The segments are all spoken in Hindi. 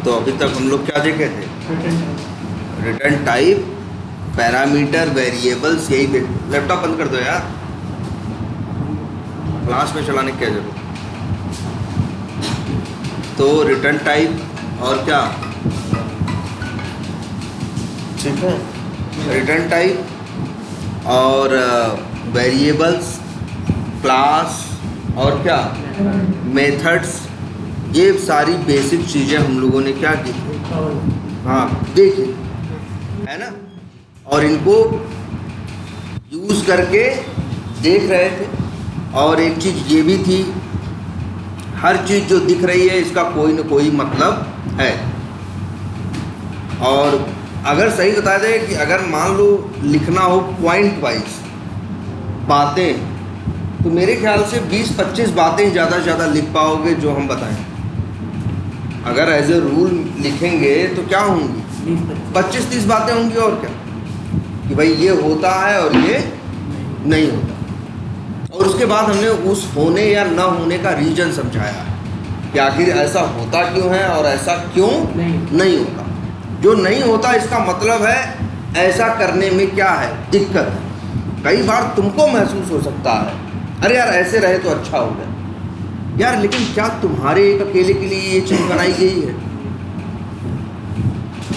तो अभी तक हम लोग क्या देखे थे? रिटर्न टाइप, पैरामीटर, वेरिएबल्स, यही देख। लैपटॉप बंद कर दो यार, क्लास में चलाने की क्या जरूरत। तो रिटर्न टाइप और क्या, ठीक है, रिटर्न टाइप और वेरिएबल्स, क्लास और क्या, मेथड्स, ये सारी बेसिक चीज़ें हम लोगों ने क्या की, हाँ देखी, है ना। और इनको यूज़ करके देख रहे थे। और एक चीज़ ये भी थी, हर चीज़ जो दिख रही है इसका कोई न कोई मतलब है। और अगर सही बता दें कि अगर मान लो लिखना हो पॉइंट वाइज बातें, तो मेरे ख्याल से 20-25 बातें ज़्यादा से ज़्यादा लिख पाओगे जो हम बताएं। अगर एज ए रूल लिखेंगे तो क्या होंगी, 25-30 बातें होंगी। और क्या कि भाई ये होता है और ये नहीं होता। और उसके बाद हमने उस होने या न होने का रीज़न समझाया कि आखिर ऐसा होता क्यों है और ऐसा क्यों नहीं होता। जो नहीं होता इसका मतलब है ऐसा करने में क्या है, दिक्कत है। कई बार तुमको महसूस हो सकता है अरे यार ऐसे रहे तो अच्छा हो गया यार, लेकिन क्या तुम्हारे एक अकेले के लिए ये चीज़ बनाई गई है?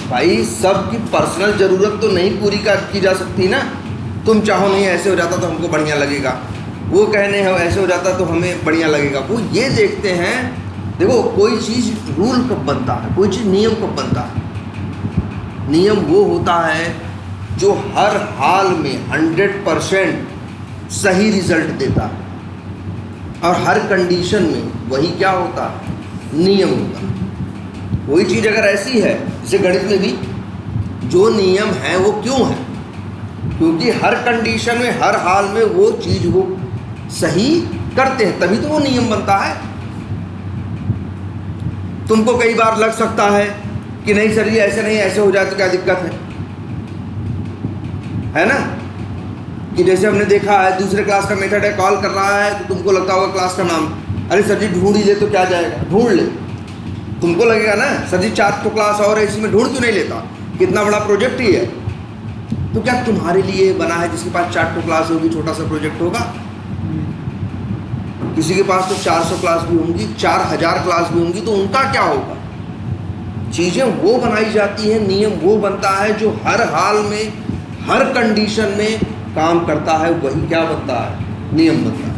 भाई सबकी पर्सनल ज़रूरत तो नहीं पूरी की जा सकती ना। तुम चाहो नहीं ऐसे हो जाता तो हमको बढ़िया लगेगा, वो कहने हो ऐसे हो जाता तो हमें बढ़िया लगेगा। वो ये देखते हैं, देखो कोई चीज़ रूल कब बनता है, कोई चीज़ नियम कब बनता है। नियम वो होता है जो हर हाल में 100% सही रिजल्ट देता है। और हर कंडीशन में वही क्या होता है, नियम होता है। वही चीज़ अगर ऐसी है, जैसे गणित में भी जो नियम है वो क्यों है, क्योंकि हर कंडीशन में हर हाल में वो चीज़ वो सही करते हैं, तभी तो वो नियम बनता है। तुमको कई बार लग सकता है कि नहीं सर ये ऐसे नहीं, ऐसे हो जाए तो क्या दिक्कत है ना। कि जैसे हमने देखा है दूसरे क्लास का मेथड है, कॉल कर रहा है तो तुमको लगता होगा क्लास का नाम, अरे सर जी ढूंढ ही ले तो क्या जाएगा, ढूंढ ले। तुमको लगेगा ना सर जी 4 तो क्लास और है, इसमें ढूंढ क्यों नहीं लेता, कितना बड़ा प्रोजेक्ट ही है। तो क्या तुम्हारे लिए बना है जिसके पास 4 तो क्लास होगी, छोटा सा प्रोजेक्ट होगा? किसी के पास तो 400 क्लास भी होंगी, 4000 क्लास भी होंगी, तो उनका क्या होगा। चीज़ें वो बनाई जाती हैं, नियम वो बनता है जो हर हाल में हर कंडीशन में काम करता है, वही क्या बनता है, नियम बनता है।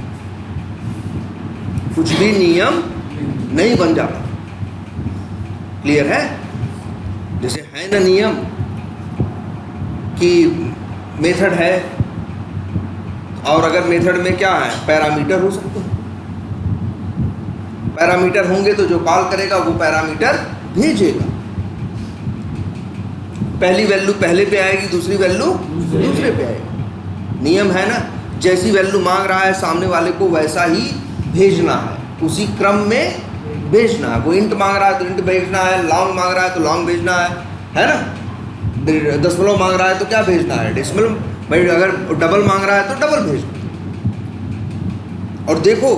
कुछ भी नियम नहीं बन जाता। क्लियर है? जैसे है ना नियम कि मेथड है, और अगर मेथड में क्या है, पैरामीटर हो सकते हैं। पैरामीटर होंगे तो जो कॉल करेगा वो पैरामीटर भेजेगा। पहली वैल्यू पहले पे आएगी, दूसरी वैल्यू दूसरे पे आएगी। नियम है ना, जैसी वैल्यू मांग रहा है सामने वाले को वैसा ही भेजना है, उसी क्रम में भेजना है। वो इंट मांग रहा है तो इंट भेजना है, लॉन्ग मांग रहा है तो लॉन्ग भेजना है ना। दशमलव मांग रहा है तो क्या भेजना है, डेसिमल। भाई अगर डबल मांग रहा है तो डबल भेजना। और देखो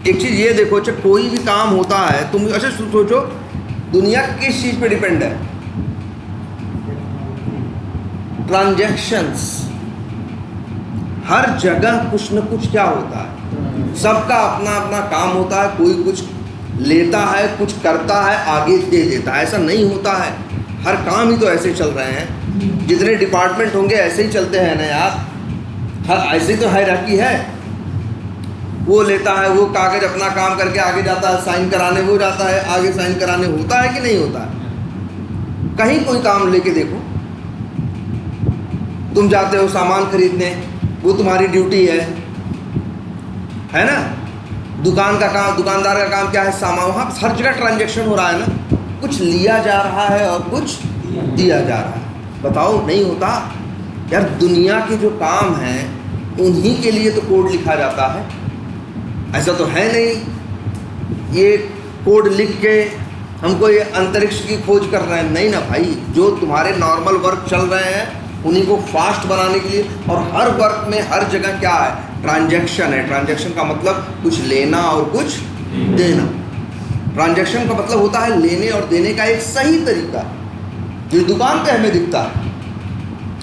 एक चीज़ ये देखो, चाहे कोई भी काम होता है, तुम अच्छा सोचो दुनिया किस चीज़ पे डिपेंड है, ट्रांजैक्शंस। हर जगह कुछ न कुछ क्या होता है, सबका अपना अपना काम होता है। कोई कुछ लेता है, कुछ करता है, आगे दे देता है। ऐसा नहीं होता है, हर काम ही तो ऐसे चल रहे हैं। जितने डिपार्टमेंट होंगे ऐसे ही चलते हैं ना यार, हर ऐसे तो हायरार्की है। वो लेता है, वो कागज अपना काम करके आगे जाता है, साइन कराने वो जाता है, आगे साइन कराने होता है कि नहीं होता है। कहीं कोई काम लेके देखो, तुम जाते हो सामान खरीदने, वो तुम्हारी ड्यूटी है ना। दुकान का काम, दुकानदार का काम क्या है, सामान, वहाँ हर जगह ट्रांजैक्शन हो रहा है ना। कुछ लिया जा रहा है और कुछ दिया जा रहा है। बताओ नहीं होता यार। दुनिया के जो काम हैं उन्हीं के लिए तो कोड लिखा जाता है। ऐसा तो है नहीं ये कोड लिख के हमको ये अंतरिक्ष की खोज कर रहे हैं, नहीं ना भाई। जो तुम्हारे नॉर्मल वर्क चल रहे हैं उन्हीं को फास्ट बनाने के लिए, और हर वर्क में हर जगह क्या है, ट्रांजैक्शन है। ट्रांजैक्शन का मतलब कुछ लेना और कुछ देना। ट्रांजैक्शन का मतलब होता है लेने और देने का एक सही तरीका, जो दुकान पे हमें दिखता है,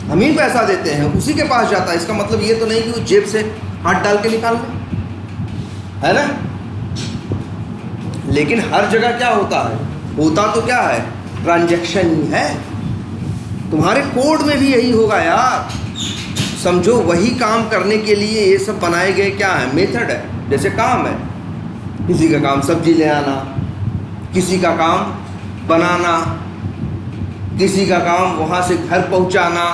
हम ही पैसा देते हैं, उसी के पास जाता है। इसका मतलब ये तो नहीं कि वो जेब से हाथ डाल के निकाल ले, है ना। लेकिन हर जगह क्या होता है, होता तो क्या है, ट्रांजैक्शन ही है। तुम्हारे कोड में भी यही होगा यार। समझो वही काम करने के लिए ये सब बनाए गए क्या है, मेथड है। जैसे काम है, किसी का काम सब्जी ले आना, किसी का काम बनाना, किसी का काम वहाँ से घर पहुँचाना,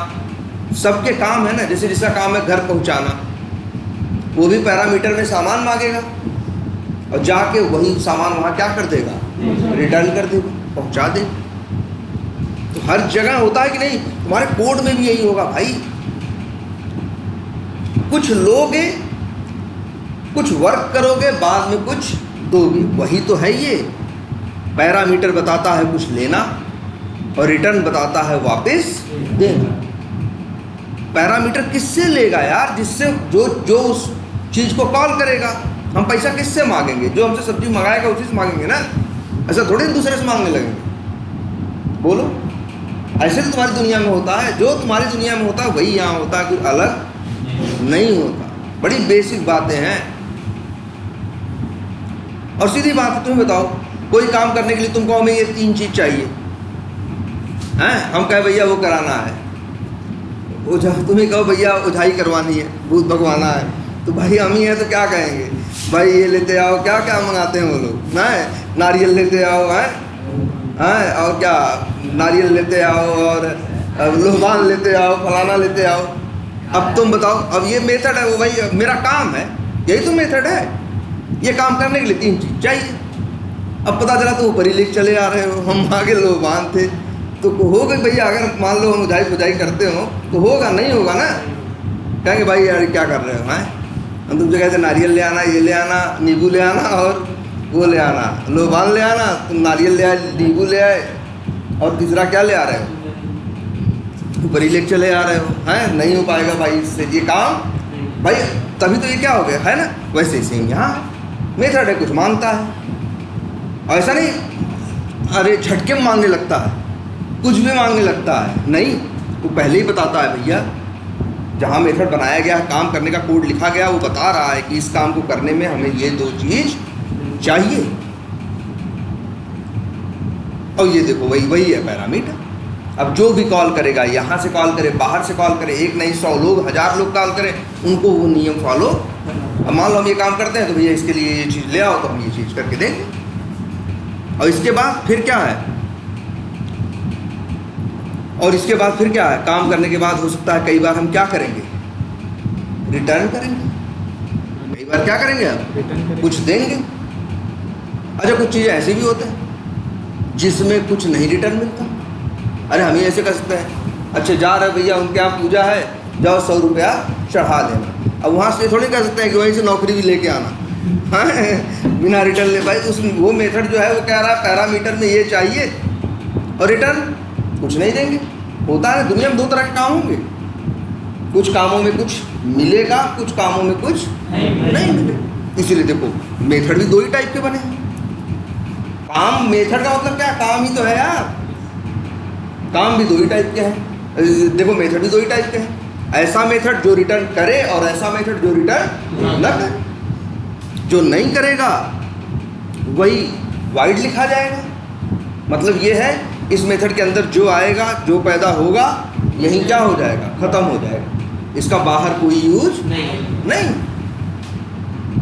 सबके काम है ना। जैसे जिसका काम है घर पहुँचाना, वो भी पैरामीटर में सामान मांगेगा और जाके वही सामान वहाँ क्या कर देगा, रिटर्न कर देगा, पहुँचा देगा। तो हर जगह होता है कि नहीं, तुम्हारे कोड में भी यही होगा भाई। कुछ लोगे, कुछ वर्क करोगे, बाद में कुछ दोगे, वही तो है ये। पैरामीटर बताता है कुछ लेना और रिटर्न बताता है वापस देना। पैरामीटर किससे लेगा यार, जिससे जो उस चीज़ को कॉल करेगा। हम पैसा किससे मांगेंगे, जो हमसे सब्जी मंगाएगा उसी से मांगेंगे ना, ऐसा थोड़ी दूसरे से मांगने लगेंगे। बोलो, ऐसे तो तुम्हारी दुनिया में होता है, जो तुम्हारी दुनिया में होता है वही यहाँ होता है, कुछ अलग नहीं होता। बड़ी बेसिक बातें हैं। और सीधी बात है, तुम्हें बताओ, कोई काम करने के लिए तुमको हमें ये 3 चीज़ चाहिए हैं, हम कहे भैया वो कराना है, ओझा, तुम्हें कहो भैया ओझाई करवानी है, भूत भगवाना है, तो भाई हम ही हैं तो क्या कहेंगे, भाई ये लेते आओ, क्या क्या मंगाते हैं वो लोग ना, नारियल लेते आओ हैं, और क्या नारियल लेते आओ, और लोहबान लेते आओ, फलाना लेते आओ। अब तुम बताओ, अब ये मेथड है, वो भाई मेरा काम है, यही तो मेथड है। ये काम करने के लिए 3 चीज़ चाहिए। अब पता चला तो ऊपर ही लेके चले आ रहे हो, हम आगे लोहबान थे, तो हो गई भैया। अगर मान लो हम उधाई पुजाई करते हो तो होगा, नहीं होगा ना, कहेंगे भाई यार क्या कर रहे हो, हैं हम तुमसे कहते नारियल ले आना, ये ले आना, नींबू ले आना और वो ले आना, लोहबान ले आना, तुम नारियल ले आए, नींबू ले आए, और तीसरा क्या ले आ रहे हो, ऊपर ही लेके चले आ रहे हो, हैं नहीं हो पाएगा भाई इससे ये काम भाई। तभी तो ये क्या हो गया, है ना। वैसे ही सेम यहाँ मेथड है, कुछ मांगता है, ऐसा नहीं अरे झटके में मांगने लगता है, कुछ भी मांगने लगता है, नहीं, वो पहले ही बताता है भैया। जहाँ मेथड बनाया गया, काम करने का कोड लिखा गया, वो बता रहा है कि इस काम को करने में हमें ये 2 चीज़ चाहिए। और ये देखो वही है पैरामीटर। अब जो भी कॉल करेगा, यहाँ से कॉल करे, बाहर से कॉल करे, एक नहीं 100 लोग 1000 लोग कॉल करें, उनको वो नियम फॉलो। अब मान लो हम ये काम करते हैं तो भैया इसके लिए ये चीज़ ले आओ, तो हम ये चीज़ करके देंगे। और इसके बाद फिर क्या है, और इसके बाद फिर क्या है, काम करने के बाद हो सकता है कई बार हम क्या करेंगे, रिटर्न करेंगे। कई बार क्या करेंगे, हम कुछ देंगे। अच्छा, कुछ चीज़ें ऐसी भी होते हैं जिसमें कुछ नहीं रिटर्न मिलता। अरे हम ही ऐसे कर सकते हैं, अच्छा जा रहे भैया उनके यहाँ पूजा है, जाओ 100 रुपया चढ़ा देना। अब वहाँ से थोड़ी कर सकते हैं कि वहीं से नौकरी भी लेके आना, हाँ बिना रिटर्न ले। भाई उस वो मेथड जो है वो कह रहा है पैरामीटर में ये चाहिए, और रिटर्न कुछ नहीं देंगे। होता है दुनिया में 2 तरह के काम होंगे, कुछ कामों में कुछ मिलेगा, कुछ कामों में कुछ नहीं मिलेगा। इसीलिए देखो मेथड भी 2 ही टाइप के बने हैं। काम, मेथड का मतलब क्या, काम ही तो है यार। काम भी 2 ही टाइप के हैं। देखो मेथड भी 2 ही टाइप के हैं, ऐसा मेथड जो रिटर्न करे और ऐसा मेथड जो रिटर्न न करे। जो नहीं करेगा वही वाइड लिखा जाएगा। मतलब ये है इस मेथड के अंदर जो आएगा, जो पैदा होगा, यही क्या हो जाएगा, ख़त्म हो जाएगा। इसका बाहर कोई यूज नहीं।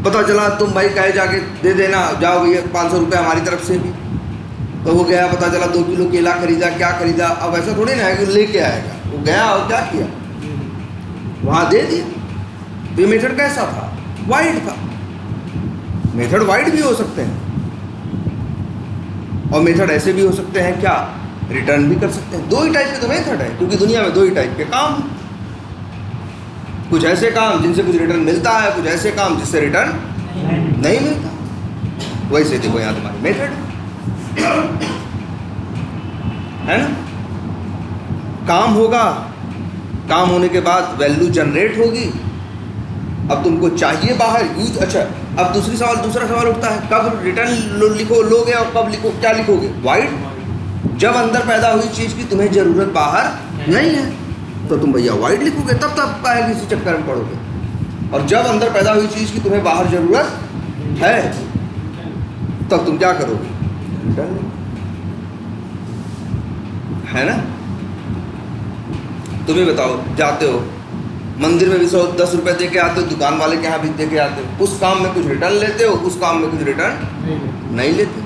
पता चला तुम भाई कहे जाके दे देना, जाओ भैया 500 रुपये हमारी तरफ से भी, तो वो गया, पता चला 2 किलो केला खरीदा, क्या खरीदा। अब ऐसा थोड़ी ना है कि लेके आएगा, वो गया और क्या किया, वहाँ दे दिया। तो ये मेथड कैसा था, वाइड था। मेथड वाइड भी हो सकते हैं, और मेथड ऐसे भी हो सकते हैं क्या, रिटर्न भी कर सकते हैं। 2 ही टाइप के तो मेथड है, क्योंकि दुनिया में 2 ही टाइप के काम हैं। कुछ ऐसे काम जिनसे कुछ रिटर्न मिलता है, कुछ ऐसे काम जिससे रिटर्न नहीं मिलता। वैसे देखो यहाँ तुम्हारी मेथड है ना। काम होगा, काम होने के बाद वैल्यू जनरेट होगी। अब तुमको चाहिए बाहर यूज, अच्छा अब दूसरा सवाल उठता है, कब रिटर्न लोगे और कब क्या लिखोगे? वाइड। जब अंदर पैदा हुई चीज़ की तुम्हें ज़रूरत बाहर नहीं है तो तुम भैया वाइड लिखोगे, तब काहे किसी चक्कर में पड़ोगे। और जब अंदर पैदा हुई चीज़ की तुम्हें बाहर ज़रूरत है तब तुम क्या करोगे? रिटर्न, है ना। तुम ही बताओ, जाते हो मंदिर में भी 110 रुपये दे के आते हो, दुकान वाले के यहाँ भी दे के आते हो, उस काम में कुछ रिटर्न लेते हो, उस काम में कुछ रिटर्न नहीं लेते,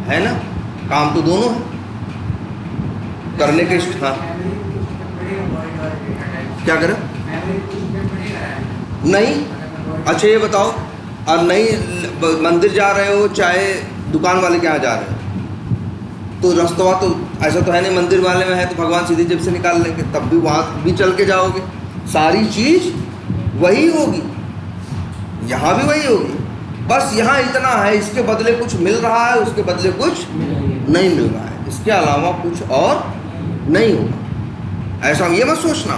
है ना। काम तो दोनों है करने के। हाँ, क्या करें? नहीं। अच्छा ये बताओ, और नहीं मंदिर जा रहे हो चाहे दुकान वाले के यहाँ जा रहे हो, तो रास्ता तो ऐसा तो है नहीं मंदिर वाले में है तो भगवान सीधी जेब से निकाल लेंगे, तब भी वहाँ भी चल के जाओगे, सारी चीज़ वही होगी, यहाँ भी वही होगी। बस यहाँ इतना है, इसके बदले कुछ मिल रहा है, उसके बदले कुछ नहीं मिल रहा है, इसके अलावा कुछ और नहीं होगा। ऐसा ये मत सोचना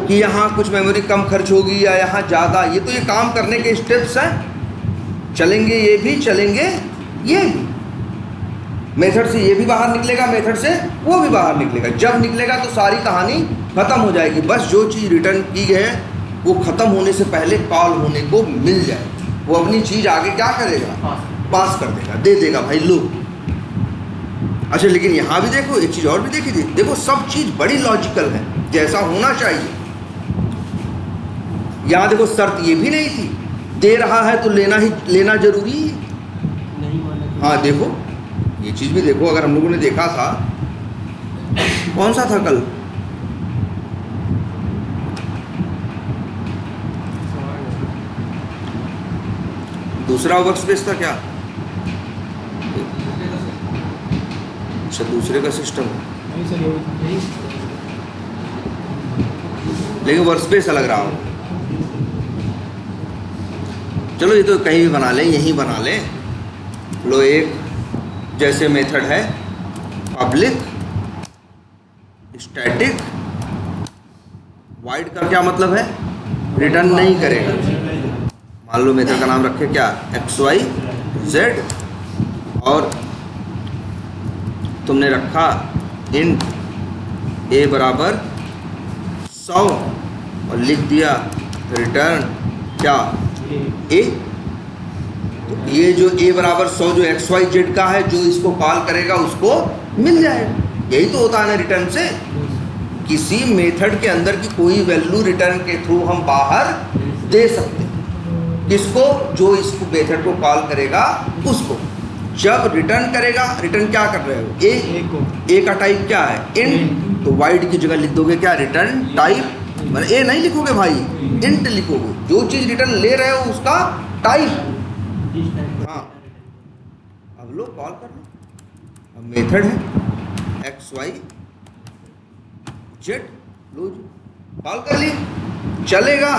कि यहाँ कुछ मेमोरी कम खर्च होगी या यहाँ ज़्यादा। ये तो ये काम करने के स्टेप्स हैं, चलेंगे ये भी, चलेंगे ये भी। मेथड से ये भी बाहर निकलेगा, मेथड से वो भी बाहर निकलेगा। जब निकलेगा तो सारी कहानी ख़त्म हो जाएगी। बस जो चीज़ रिटर्न की है वो ख़त्म होने से पहले कॉल होने को मिल जाए, वो अपनी चीज़ आगे क्या करेगा? पास कर देगा, दे देगा, भाई लो। अच्छा लेकिन यहाँ भी देखो, एक चीज़ और भी देखी थी, देखो सब चीज़ बड़ी लॉजिकल है, जैसा होना चाहिए। यहाँ देखो शर्त ये भी नहीं थी, दे रहा है तो लेना जरूरी है। हाँ देखो ये चीज़ भी देखो, अगर हम लोगों ने देखा था, कौन सा था कल, दूसरा वर्क स्पेस था क्या? अच्छा दूसरे का सिस्टम, लेकिन वर्क स्पेस अलग रहा हो। चलो ये तो कहीं भी बना लें, यहीं बना लें। लो एक जैसे मेथड है पब्लिक स्टैटिक, वाइड का क्या मतलब है? रिटर्न नहीं करेगा। मान लो मेथड का नाम रखे क्या? XYZ, और तुमने रखा इंट a बराबर 100 और लिख दिया रिटर्न क्या? a। तो ये जो a बराबर 100 जो XYZ का है, जो इसको कॉल करेगा उसको मिल जाएगा। यही तो होता है ना रिटर्न से, किसी मेथड के अंदर की कोई वैल्यू रिटर्न के थ्रू हम बाहर दे सकते हैं। किसको? जो इसको मेथड को कॉल करेगा उसको। जब रिटर्न करेगा, रिटर्न क्या कर रहे हो? ए का टाइप क्या है? इंट। तो वाइड की जगह लिख दोगे क्या? Return type. मतलब ए नहीं लिखोगे भाई, इंट लिखोगे। जो चीज़ रिटर्न ले रहे हो उसका टाइप। हाँ अब लो कॉल कर लो, अब मेथड है XYZ, लो कॉल कर ली, चलेगा।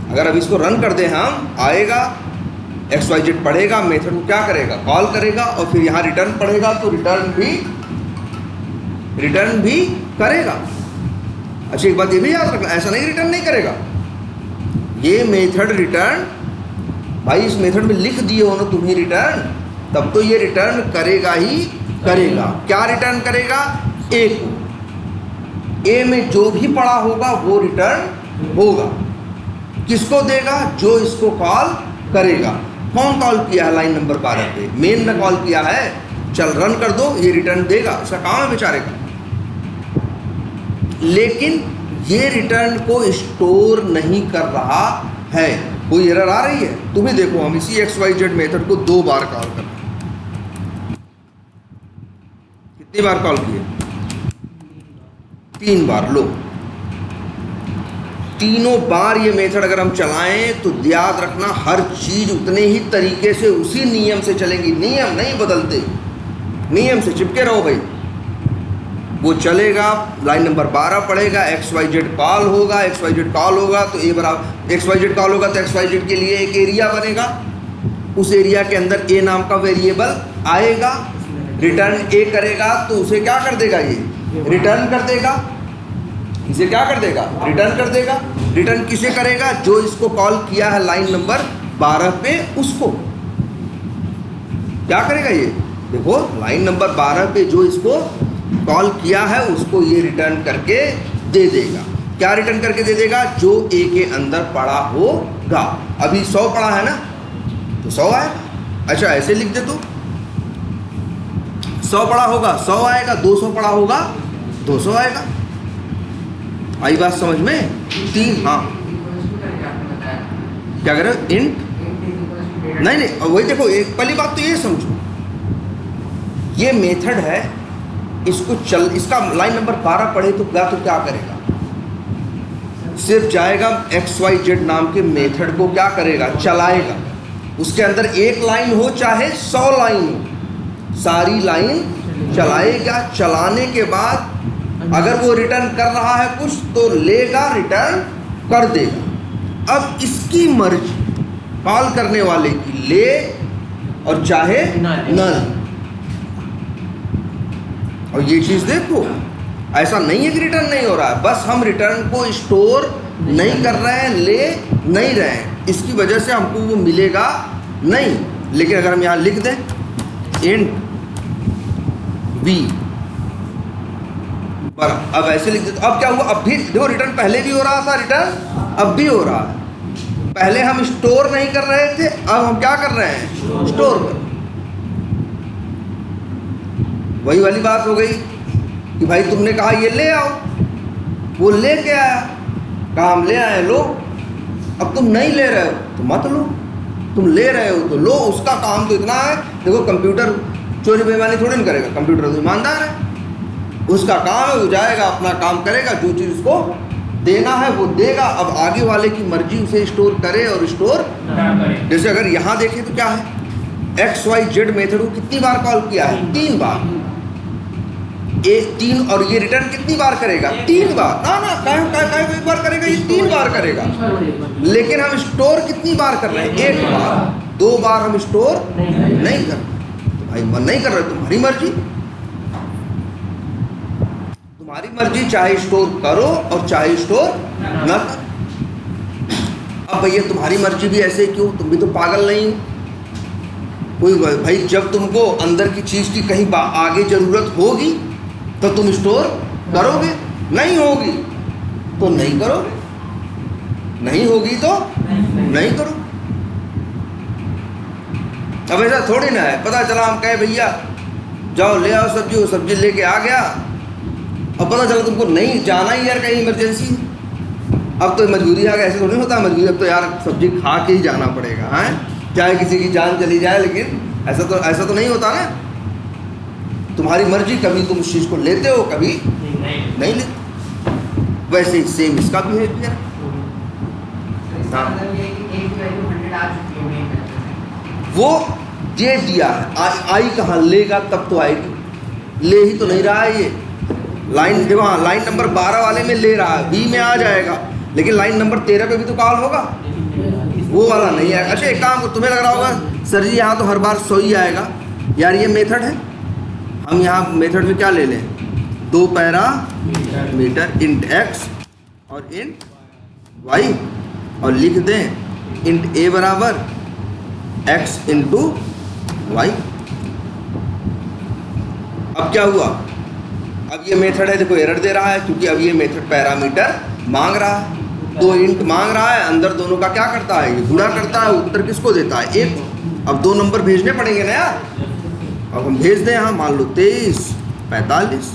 अगर अब इसको रन कर दें हम, आएगा XYZ पढ़ेगा, मेथड को क्या करेगा? कॉल करेगा, और फिर यहाँ रिटर्न पढ़ेगा तो रिटर्न भी करेगा। अच्छा एक बात ये भी याद रखना, ऐसा नहीं रिटर्न नहीं करेगा। ये मेथड रिटर्न, भाई इस मेथड में लिख दिए हो ना तुम्हें रिटर्न, तब तो ये रिटर्न करेगा ही करेगा। क्या रिटर्न करेगा? ए को। ए में जो भी पड़ा होगा वो रिटर्न होगा। किसको देगा? जो इसको कॉल करेगा। कौन कॉल किया है? लाइन नंबर 12 पे मेन ने कॉल किया है। चल रन कर दो, ये रिटर्न देगा, उसका काम है बेचारे का। लेकिन ये रिटर्न को स्टोर नहीं कर रहा है। कोई एरर आ रही है? तुम ही देखो, हम इसी XYZ मेथड को 2 बार कॉल कर रहे हैं। कितनी बार कॉल किए? 3 बार। लो तीनों बार ये मेथड अगर हम चलाएं तो याद रखना हर चीज़ उतने ही तरीके से उसी नियम से चलेंगी। नियम नहीं बदलते, नियम से चिपके रहो भाई। वो चलेगा, लाइन नंबर 12 पढ़ेगा, XYZ कॉल होगा, XYZ कॉल होगा तो ए बराबर XYZ कॉल होगा तो XYZ के लिए एक एरिया बनेगा। उस एरिया के अंदर ए नाम का वेरिएबल आएगा, रिटर्न ए करेगा तो उसे क्या कर देगा? ये रिटर्न कर देगा। इसे क्या कर देगा, रिटर्न कर देगा। रिटर्न किसे करेगा, जो इसको कॉल किया है लाइन नंबर 12 पे उसको। क्या करेगा ये, देखो लाइन नंबर 12 पे जो इसको कॉल किया है उसको ये रिटर्न करके दे देगा। क्या रिटर्न करके दे देगा, जो ए के अंदर पड़ा होगा। अभी 100 पड़ा है ना, तो 100 आएगा। अच्छा ऐसे लिख दे, तो 100 पड़ा होगा 100 आएगा, 200 पड़ा होगा 200 आएगा। आई बात समझ में? 3, हाँ क्या कह रहे हो, इंट नहीं नहीं वही देखो, एक पहली बात तो ये समझो, ये मेथड है, इसको इसका लाइन नंबर 12 पढ़े तो क्या करेगा, सिर्फ जाएगा XYZ नाम के मेथड को क्या करेगा, चलाएगा। उसके अंदर एक लाइन हो चाहे 100 लाइन हो, सारी लाइन चलाएगा। चलाने के बाद अगर वो रिटर्न कर रहा है कुछ तो लेगा, रिटर्न कर देगा। अब इसकी मर्जी, कॉल करने वाले की ले और चाहे नल। और ये चीज देखो, ऐसा नहीं है कि रिटर्न नहीं हो रहा है, बस हम रिटर्न को स्टोर नहीं कर रहे हैं, ले नहीं रहे हैं, इसकी वजह से हमको वो मिलेगा नहीं। लेकिन अगर हम यहाँ लिख दें इंट v पर, अब ऐसे लिख दे तो अब क्या हुआ, अब भी देखो रिटर्न पहले भी हो रहा था, रिटर्न अब भी हो रहा है। पहले हम स्टोर नहीं कर रहे थे, अब हम क्या कर रहे हैं, स्टोर कर। वही वाली बात हो गई कि भाई तुमने कहा ये ले आओ, वो लेके आया, कहा हम ले आए, लो। अब तुम नहीं ले रहे हो तो मत लो, तुम ले रहे हो तो लो। उसका काम तो इतना है, देखो कंप्यूटर चोरी बेईमानी थोड़ी नहीं करेगा, कंप्यूटर तो ईमानदार है, उसका काम है, वो जाएगा अपना काम करेगा, जो चीज़ उसको देना है वो देगा। अब आगे वाले की मर्जी उसे स्टोर करे और स्टोर जैसे अगर यहाँ देखें तो क्या है, XYZ मेथड को कितनी बार कॉल किया है, 3 बार। 3 और ये रिटर्न कितनी बार करेगा, 3 बार। ना काय एक बार करेगा, ये 3 बार करेगा। लेकिन हम स्टोर कितनी बार कर रहे हैं, 1 बार। 2 बार हम स्टोर नहीं कर रहे। तो भाई मन नहीं कर रहे, तुम्हारी मर्जी, तुम्हारी मर्जी, चाहे स्टोर करो और चाहे स्टोर न करो। अब भैया तुम्हारी मर्जी भी ऐसे क्यों, तुम भी तो पागल नहीं हो कोई। भाई जब तुमको अंदर की चीज़ की कहीं आगे ज़रूरत होगी तो तुम स्टोर करोगे, नहीं होगी तो नहीं करोगे, नहीं होगी तो नहीं करो। अब ऐसा थोड़ी ना है, पता चला हम कहे भैया जाओ ले आओ सब्जी, वो सब्जी लेके आ गया, अब पता चला तुमको नहीं जाना ही यार, कहीं इमरजेंसी, अब तो मजबूरी आ गई। ऐसे थोड़ी होता है मजबूरी, अब तो यार सब्जी खा के ही जाना पड़ेगा, हैं चाहे किसी की जान चली जाए। लेकिन ऐसा तो नहीं होता ना, तुम्हारी मर्जी, कभी तुम उस चीज़ को लेते हो, कभी नहीं लेते। वैसे ही सेम इसका बिहेवियर। वो दे दिया है, आई कहाँ लेगा, तब तो आएगी, ले ही तो नहीं रहा है ये। लाइन देखो, हाँ लाइन नंबर 12 वाले में ले रहा है, बी में आ जाएगा, लेकिन लाइन नंबर 13 पे भी तो कॉल होगा, वो वाला नहीं आएगा। अच्छा एक काम, तुम्हें लग रहा होगा सर जी यहाँ तो हर बार 100 ही आएगा। यार ये मेथड है, हम यहाँ मेथड में क्या ले लें, 2 पैरामीटर इंट x और इंट y, और लिख दें इंट a बराबर x इंटू y। अब क्या हुआ, अब ये मेथड है, देखो एरर दे रहा है क्योंकि अब ये मेथड पैरामीटर मांग रहा है, 2 इंट मांग रहा है, अंदर दोनों का क्या करता है, ये गुणा करता है, उत्तर किसको देता है, 1। अब 2 नंबर भेजने पड़ेंगे ना यार। अब हम भेज दें यहाँ, मान लो 23, 45,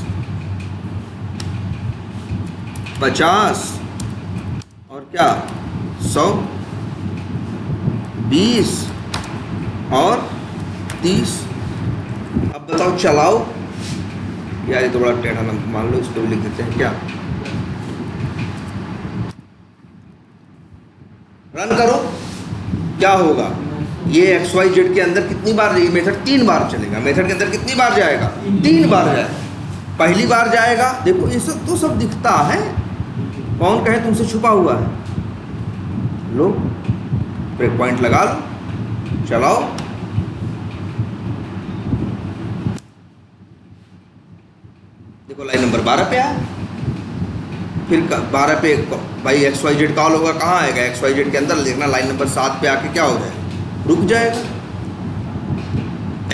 50 और क्या 100, 20 और 30। अब बताओ चलाओ यार, ये तो बड़ा टेढ़ा नंबर, मान लो इसको भी लिख देते हैं क्या, रन करो, क्या होगा, ये XYZ के अंदर कितनी बार, ये मेथड 3 बार चलेगा, मेथड के अंदर कितनी बार जाएगा, 3 बार जाएगा। पहली बार जाएगा, देखो ये सब तो सब दिखता है, कौन कहे तुमसे छुपा हुआ है, लो ब्रेक पॉइंट लगा लो, चलाओ। देखो लाइन नंबर 12 पे आया, फिर 12 पे भाई XYZ कॉल होगा, कहाँ आएगा XYZ के अंदर, देखना लाइन नंबर 7 पे आके क्या हो जाएगा, रुक जाएगा।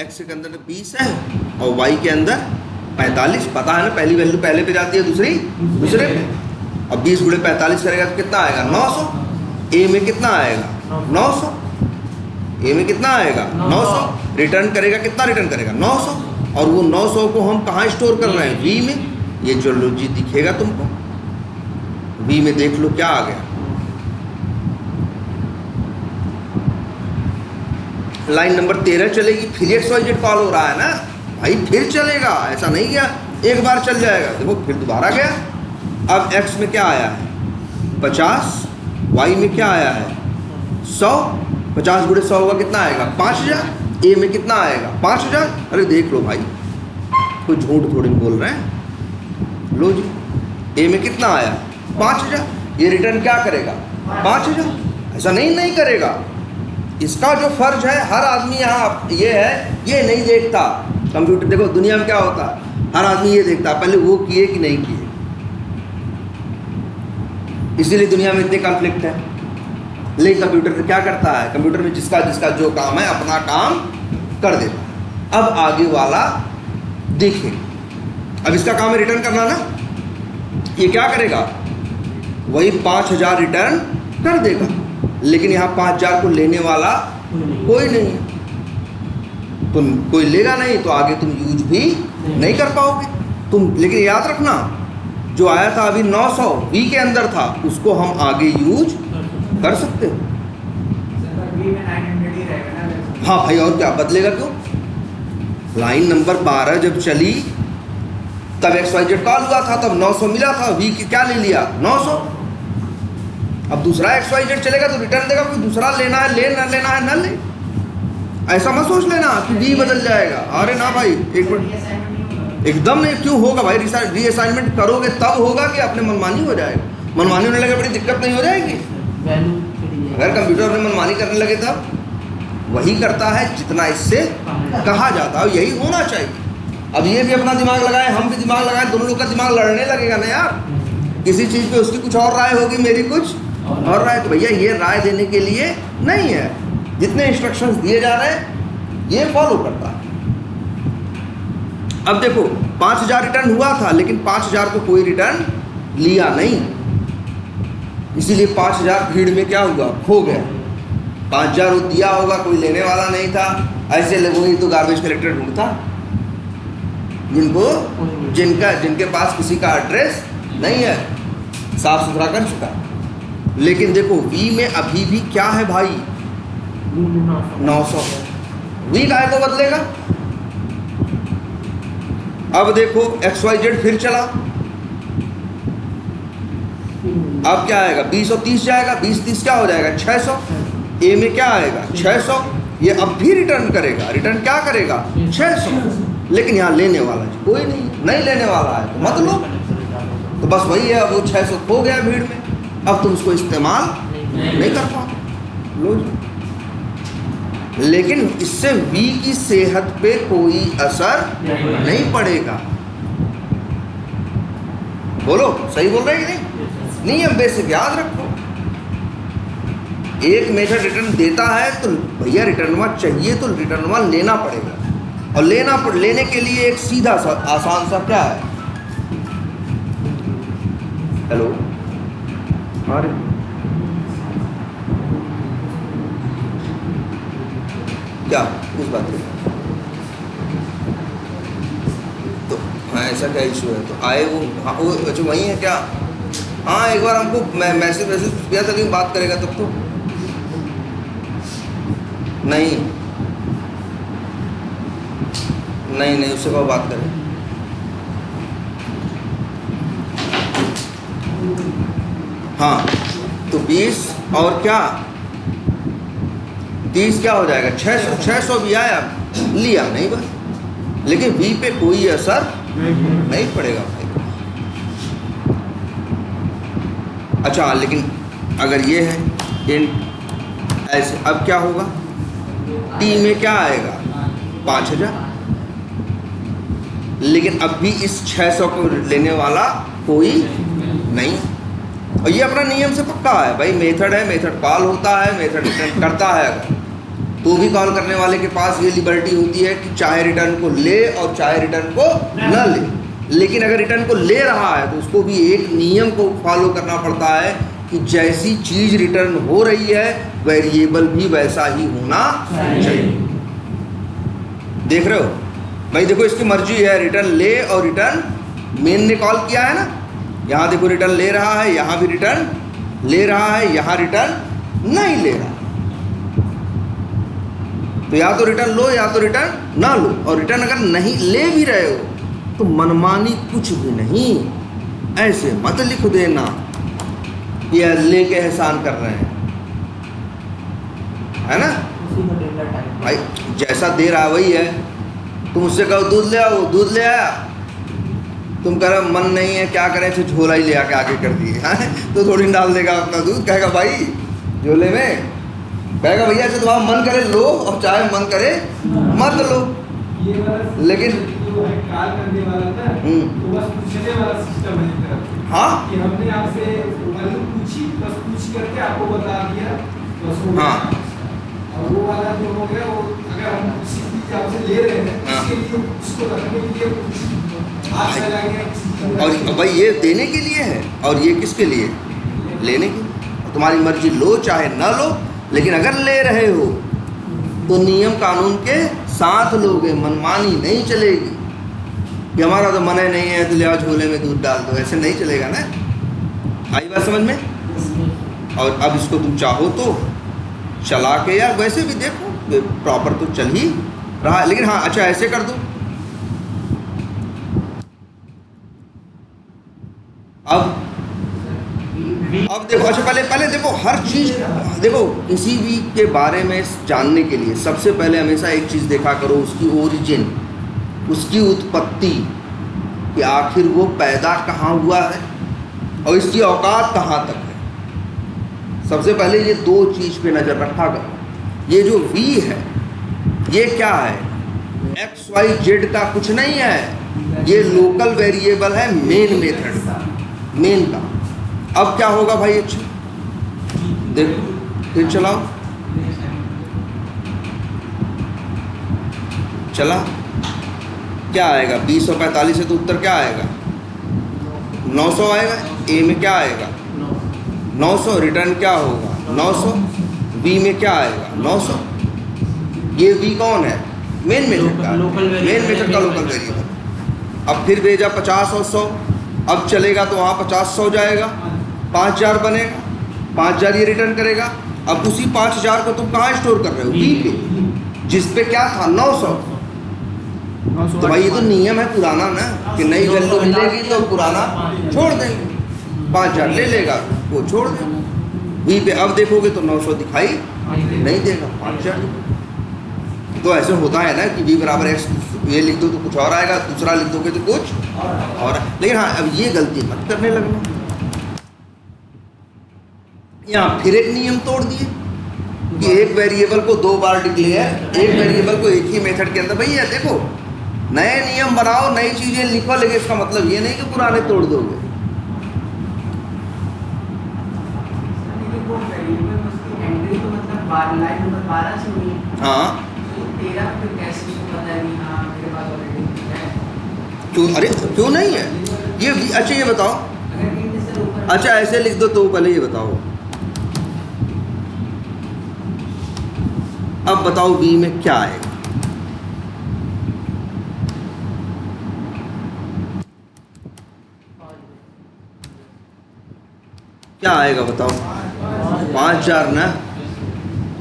X के अंदर 20 है और Y के अंदर 45, पता है ना, पहली वैल्यू पहले पे जाती है, दूसरी दूसरे पे। अब 20 गुणे 45 करेगा तो कितना आएगा, 900। ए में कितना आएगा, 900। ए में कितना आएगा, 900। रिटर्न करेगा, कितना रिटर्न करेगा, 900। और वो 900 को हम कहाँ स्टोर कर रहे हैं, वी में। ये जो जी दिखेगा तुमको, वी में देख लो क्या आ गया। लाइन नंबर 13 चलेगी, फिर XYZ कॉल हो रहा है ना भाई, फिर चलेगा, ऐसा नहीं गया एक बार चल जाएगा, देखो फिर दोबारा गया। अब X में क्या आया है, 50, Y में क्या आया है, 100। 50 गुणे 100 होगा, कितना आएगा, 5000। ए में कितना आएगा, 5000। अरे देख लो भाई, कोई झूठ थोड़ी बोल रहे हैं। लो जी, ए में कितना आया, 5000। ये रिटर्न क्या करेगा, 5000। ऐसा नहीं करेगा। इसका जो फर्ज है, हर आदमी यहाँ ये है, ये नहीं देखता। कंप्यूटर देखो दुनिया में क्या होता है, हर आदमी ये देखता है पहले वो किए कि नहीं किए। इसीलिए दुनिया में इतने कॉन्फ्लिक्ट है। लेकिन कंप्यूटर क्या करता है, कंप्यूटर में जिसका जिसका जो काम है अपना काम कर देता है। अब आगे वाला देखें, अब इसका काम है रिटर्न करना ना, ये क्या करेगा, वही 5000 रिटर्न कर देगा। लेकिन यहाँ 5000 को लेने वाला कोई नहीं है, तुम कोई लेगा नहीं तो आगे तुम यूज भी नहीं कर पाओगे तुम। लेकिन याद रखना, जो आया था अभी 900 वी के अंदर था, उसको हम आगे यूज कर सकते हो। हाँ भाई, और क्या बदलेगा, क्यों। लाइन नंबर 12 जब चली तब XYZ कॉल हुआ था, तब 900 मिला था, वी की क्या ले लिया, 900। अब दूसरा XYZ चलेगा तो रिटर्न देगा, कोई दूसरा लेना है ले, ना लेना है ना ले। ऐसा मत सोच लेना कि वी बदल जाएगा। अरे ना भाई, एक मिनट, एकदम नहीं। क्यों होगा भाई, रीअसाइनमेंट करोगे तब होगा कि अपने मनमानी हो जाएगा। मनमानी होने लगे बड़ी दिक्कत नहीं हो जाएगी। अगर कंप्यूटर में मनमानी करने लगे तब वही करता है जितना इससे कहा जाता है, यही होना चाहिए। अब ये भी अपना दिमाग लगाए, हम भी दिमाग लगाए, दोनों लोग का दिमाग लड़ने लगेगा ना यार। किसी चीज़ पे उसकी कुछ और राय होगी, मेरी कुछ और राय। तो भैया ये राय देने के लिए नहीं है, जितने इंस्ट्रक्शंस दिए जा रहे हैं ये फॉलो करता है। अब देखो 5000 रिटर्न हुआ था, लेकिन 5000 को कोई रिटर्न लिया नहीं, इसीलिए 5000 भीड़ में क्या हुआ, खो गया। 5000 दिया होगा, कोई लेने वाला नहीं था। ऐसे लोगों ही तो गार्बेज कलेक्टर ढूंढता, जिनके पास किसी का एड्रेस नहीं है, साफ सुथरा कर चुका। लेकिन देखो वी में अभी भी क्या है भाई, 900। वी का है तो बदलेगा। अब देखो XYZ फिर चला, अब क्या आएगा, 20 और 30 जाएगा, 20 30 क्या हो जाएगा, 600। ए में क्या आएगा, 600। ये अब भी रिटर्न करेगा, रिटर्न क्या करेगा, 600। लेकिन यहाँ लेने वाला कोई नहीं लेने वाला है तो मत लो। तो बस वही है, अब वो 600 खो गया भीड़ में, अब तुम उसको इस्तेमाल नहीं कर पाओ। लो जी, लेकिन इससे वी की सेहत पे कोई असर नहीं पड़ेगा। बोलो सही बोल रहे हैं कि नहीं। नियम बेसिक याद रखो, एक मेथड रिटर्न देता है तो भैया रिटर्नवा चाहिए तो रिटर्नवा लेना पड़ेगा। और लेने के लिए एक सीधा सा आसान सा क्या है, हेलो, अरे क्या किस बात है, तो हाँ ऐसा क्या इशू है, तो आए वो, हाँ वो अच्छा वही है क्या। हाँ एक बार हमको मैसेज किया था, लेकिन बात करेगा तब तो नहीं उससे कब बात करें। हाँ तो 20 और क्या 30 क्या हो जाएगा, 600 भी आया, लिया नहीं बस। लेकिन वी पे कोई असर नहीं पड़ेगा भाई। अच्छा लेकिन अगर ये है इंट ऐसे, अब क्या होगा, टी में क्या आएगा, 5000। लेकिन अब भी इस 600 को लेने वाला कोई नहीं। और ये अपना नियम से पक्का है भाई, मेथड है, मेथड कॉल होता है, मेथड रिटर्न करता है। अगर तो भी कॉल करने वाले के पास ये लिबर्टी होती है कि चाहे रिटर्न को ले और चाहे रिटर्न को न ले, लेकिन अगर रिटर्न को ले रहा है तो उसको भी एक नियम को फॉलो करना पड़ता है कि जैसी चीज़ रिटर्न हो रही है वेरिएबल भी वैसा ही होना चाहिए। देख रहे हो भाई, देखो इसकी मर्जी है, रिटर्न ले और रिटर्न मेन ने कॉल किया है ना, यहाँ देखो रिटर्न ले रहा है, यहाँ भी रिटर्न ले रहा है, यहाँ रिटर्न नहीं ले रहा। तो या तो रिटर्न लो या तो रिटर्न ना लो। और रिटर्न अगर नहीं ले भी रहे हो तो मनमानी कुछ भी नहीं, ऐसे मत लिख देना ये लेके एहसान कर रहे हैं, है ना भाई। जैसा दे रहा है वही है। तुम उससे कहो दूध ले आओ, दूध ले आया, तुम कह रहे मन नहीं है क्या करें, फिर झोला ही ले आके आगे कर दिए तो थोड़ी डाल देगा अपना दूध, कहेगा भाई झोले में, कहेगा भैया ऐसे तुम्हारा मन करे लो और चाहे मन करे मत लो। लेकिन कॉल करने वाला था तो बस पूछने वाला सिस्टम है एक तरफ। हाँ कि हमने आपसे पूछी, बस पूछ करके आपको बता दिया बस हो गया। हाँ। और वो वाला जो हो गया वो अगर हम किसी चीज आपसे ले रहे हैं हाँ। उसके लिए उसको रखने के लिए आप चलाएंगे। और भाई ये देने के लिए है और ये किसके लिए, लेने के लिए। तुम्हारी मर्जी लो चाहे ना लो, लेकिन अगर ले रहे हो तो नियम कानून के साथ लोगे, मनमानी नहीं चलेगी कि हमारा तो मन ही नहीं है तो ले आओ झोले में दूध डाल दो, ऐसे नहीं चलेगा ना। आई बात समझ में। और अब इसको तुम चाहो तो चला के यार वैसे भी देखो प्रॉपर तो चल ही रहा है, लेकिन हाँ अच्छा ऐसे कर दो। अब देखो अच्छा पहले देखो हर चीज़ देखो, किसी भी के बारे में जानने के लिए सबसे पहले हमेशा एक चीज़ देखा करो, उसकी ओरिजिन, उसकी उत्पत्ति, कि आखिर वो पैदा कहाँ हुआ है और इसकी औकात कहाँ तक है। सबसे पहले ये दो चीज़ पे नज़र रखा करो। ये जो V है ये क्या है, XYZ का कुछ नहीं है, ये लोकल वेरिएबल है मेन मेथड का, मेन का। अब क्या होगा भाई, अच्छा देखो फिर चलाओ, चला क्या आएगा 20 और 45 से तो उत्तर क्या आएगा 900 आएगा। ए में क्या आएगा 900, रिटर्न क्या होगा 900, बी में क्या आएगा 900। ये बी कौन है, मेन मेथड का, मेन मेथड का लोकल वेरिएबल। अब फिर भेजा 50 और 100, अब चलेगा तो वहाँ 50 100 जाएगा, 5000 बनेगा, 5000 ये रिटर्न करेगा। अब उसी 5000 को तुम कहाँ स्टोर कर रहे हो, बी पे, जिस पे क्या था 900। तो भाई ये तो नियम है पुराना ना, कि नई वैल्यू मिलेगी तो पुराना छोड़ देंगे, 5000 ले लेगा वो छोड़ देगा। बी पे अब देखोगे तो 900 दिखाई नहीं देगा, 5000। तो ऐसे होता है ना कि बी बराबर एक्स, ये लिख दो तो कुछ और आएगा, दूसरा लिख दोगे तो कुछ और। लेकिन हाँ अब ये गलती मत करने लगना, यहाँ फिर एक नियम तोड़ दिए कि एक वेरिएबल को 2 बार डिक्लेयर, एक वेरिएबल को एक ही मेथड के अंदर। भैया देखो नए नियम बनाओ, नई चीजें लिखो, लेकिन इसका मतलब ये नहीं कि पुराने तोड़ दोगे। हाँ क्यों, अरे क्यों नहीं है ये। अच्छा ये बताओ, अच्छा ऐसे लिख दो तो पहले ये बताओ, अब बताओ बी में क्या आएगा, क्या आएगा बताओ 5000 ना,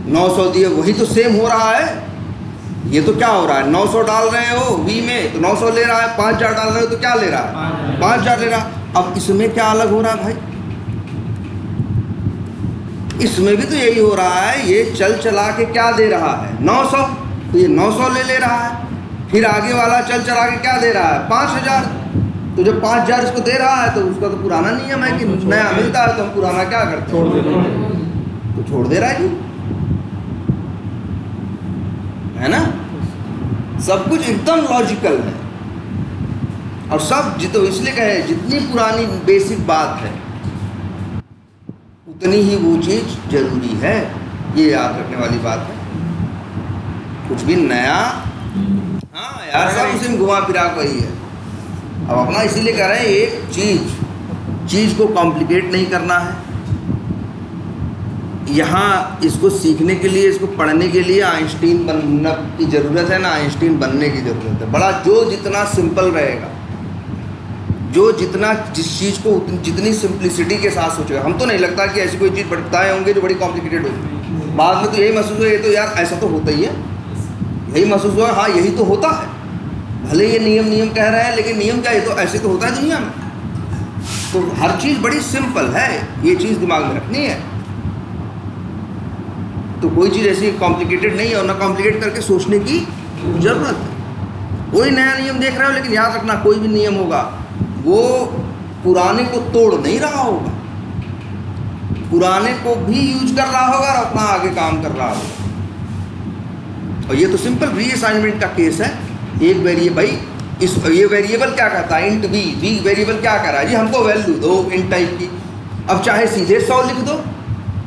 900 दिए, वही तो सेम हो रहा है। ये तो क्या हो रहा है, 900 डाल रहे हो बी में तो 900 ले रहा है, 5000 डाल रहे हो तो क्या ले रहा है 5000 ले रहा है। अब इसमें क्या अलग हो रहा है भाई, इसमें भी तो यही हो रहा है, ये चल चला के क्या दे रहा है 900, तो ये 900 ले रहा है। फिर आगे वाला चल चला के क्या दे रहा है 5000, तो जब 5000 इसको दे रहा है तो उसका तो पुराना नियम है कि नया मिलता है तो हम पुराना क्या करते हैं, तो छोड़ दे रहा है है ना। सब कुछ एकदम लॉजिकल है और सब तो इसलिए कहे जितनी पुरानी बेसिक बात है उतनी ही वो चीज़ जरूरी है। ये याद रखने वाली बात है। कुछ भी नया, हाँ यार सब उसी में घुमा फिरा वही है। अब अपना इसीलिए कह रहे हैं एक चीज़ को कॉम्प्लिकेट नहीं करना है। यहाँ इसको सीखने के लिए, इसको पढ़ने के लिए आइंस्टीन बनने की ज़रूरत है ना आइंस्टीन बनने की ज़रूरत है। बड़ा जो जितना सिंपल रहेगा, जो जितना जिस चीज़ को जितनी सिंप्लिसिटी के साथ सोचेगा। हम तो नहीं लगता कि ऐसी कोई चीज़ बताए होंगे जो बड़ी कॉम्प्लिकेटेड होगी। बाद में तो यही महसूस हुआ ये तो यार ऐसा तो होता ही है, यही महसूस हुआ हाँ यही तो होता है। भले ये नियम कह रहे हैं लेकिन नियम क्या, ये तो ऐसे तो होता है दुनिया में। तो हर चीज़ बड़ी सिंपल है, ये चीज़ दिमाग में रखनी है। तो कोई चीज़ ऐसी कॉम्प्लिकेटेड नहीं है और ना कॉम्प्लिकेट करके सोचने की ज़रूरत है। कोई नया नियम देख रहे हो लेकिन याद रखना कोई भी नियम होगा वो पुराने को तोड़ नहीं रहा होगा, पुराने को भी यूज कर रहा होगा और अपना आगे काम कर रहा होगा। और ये तो सिंपल रीअसाइनमेंट का केस है। एक वेरिएबल भाई ये वेरिएबल क्या कहता है, इंट वी वेरिएबल क्या कर रहा है जी, हमको वैल्यू दो इंट टाइप की। अब चाहे सीधे 100 लिख दो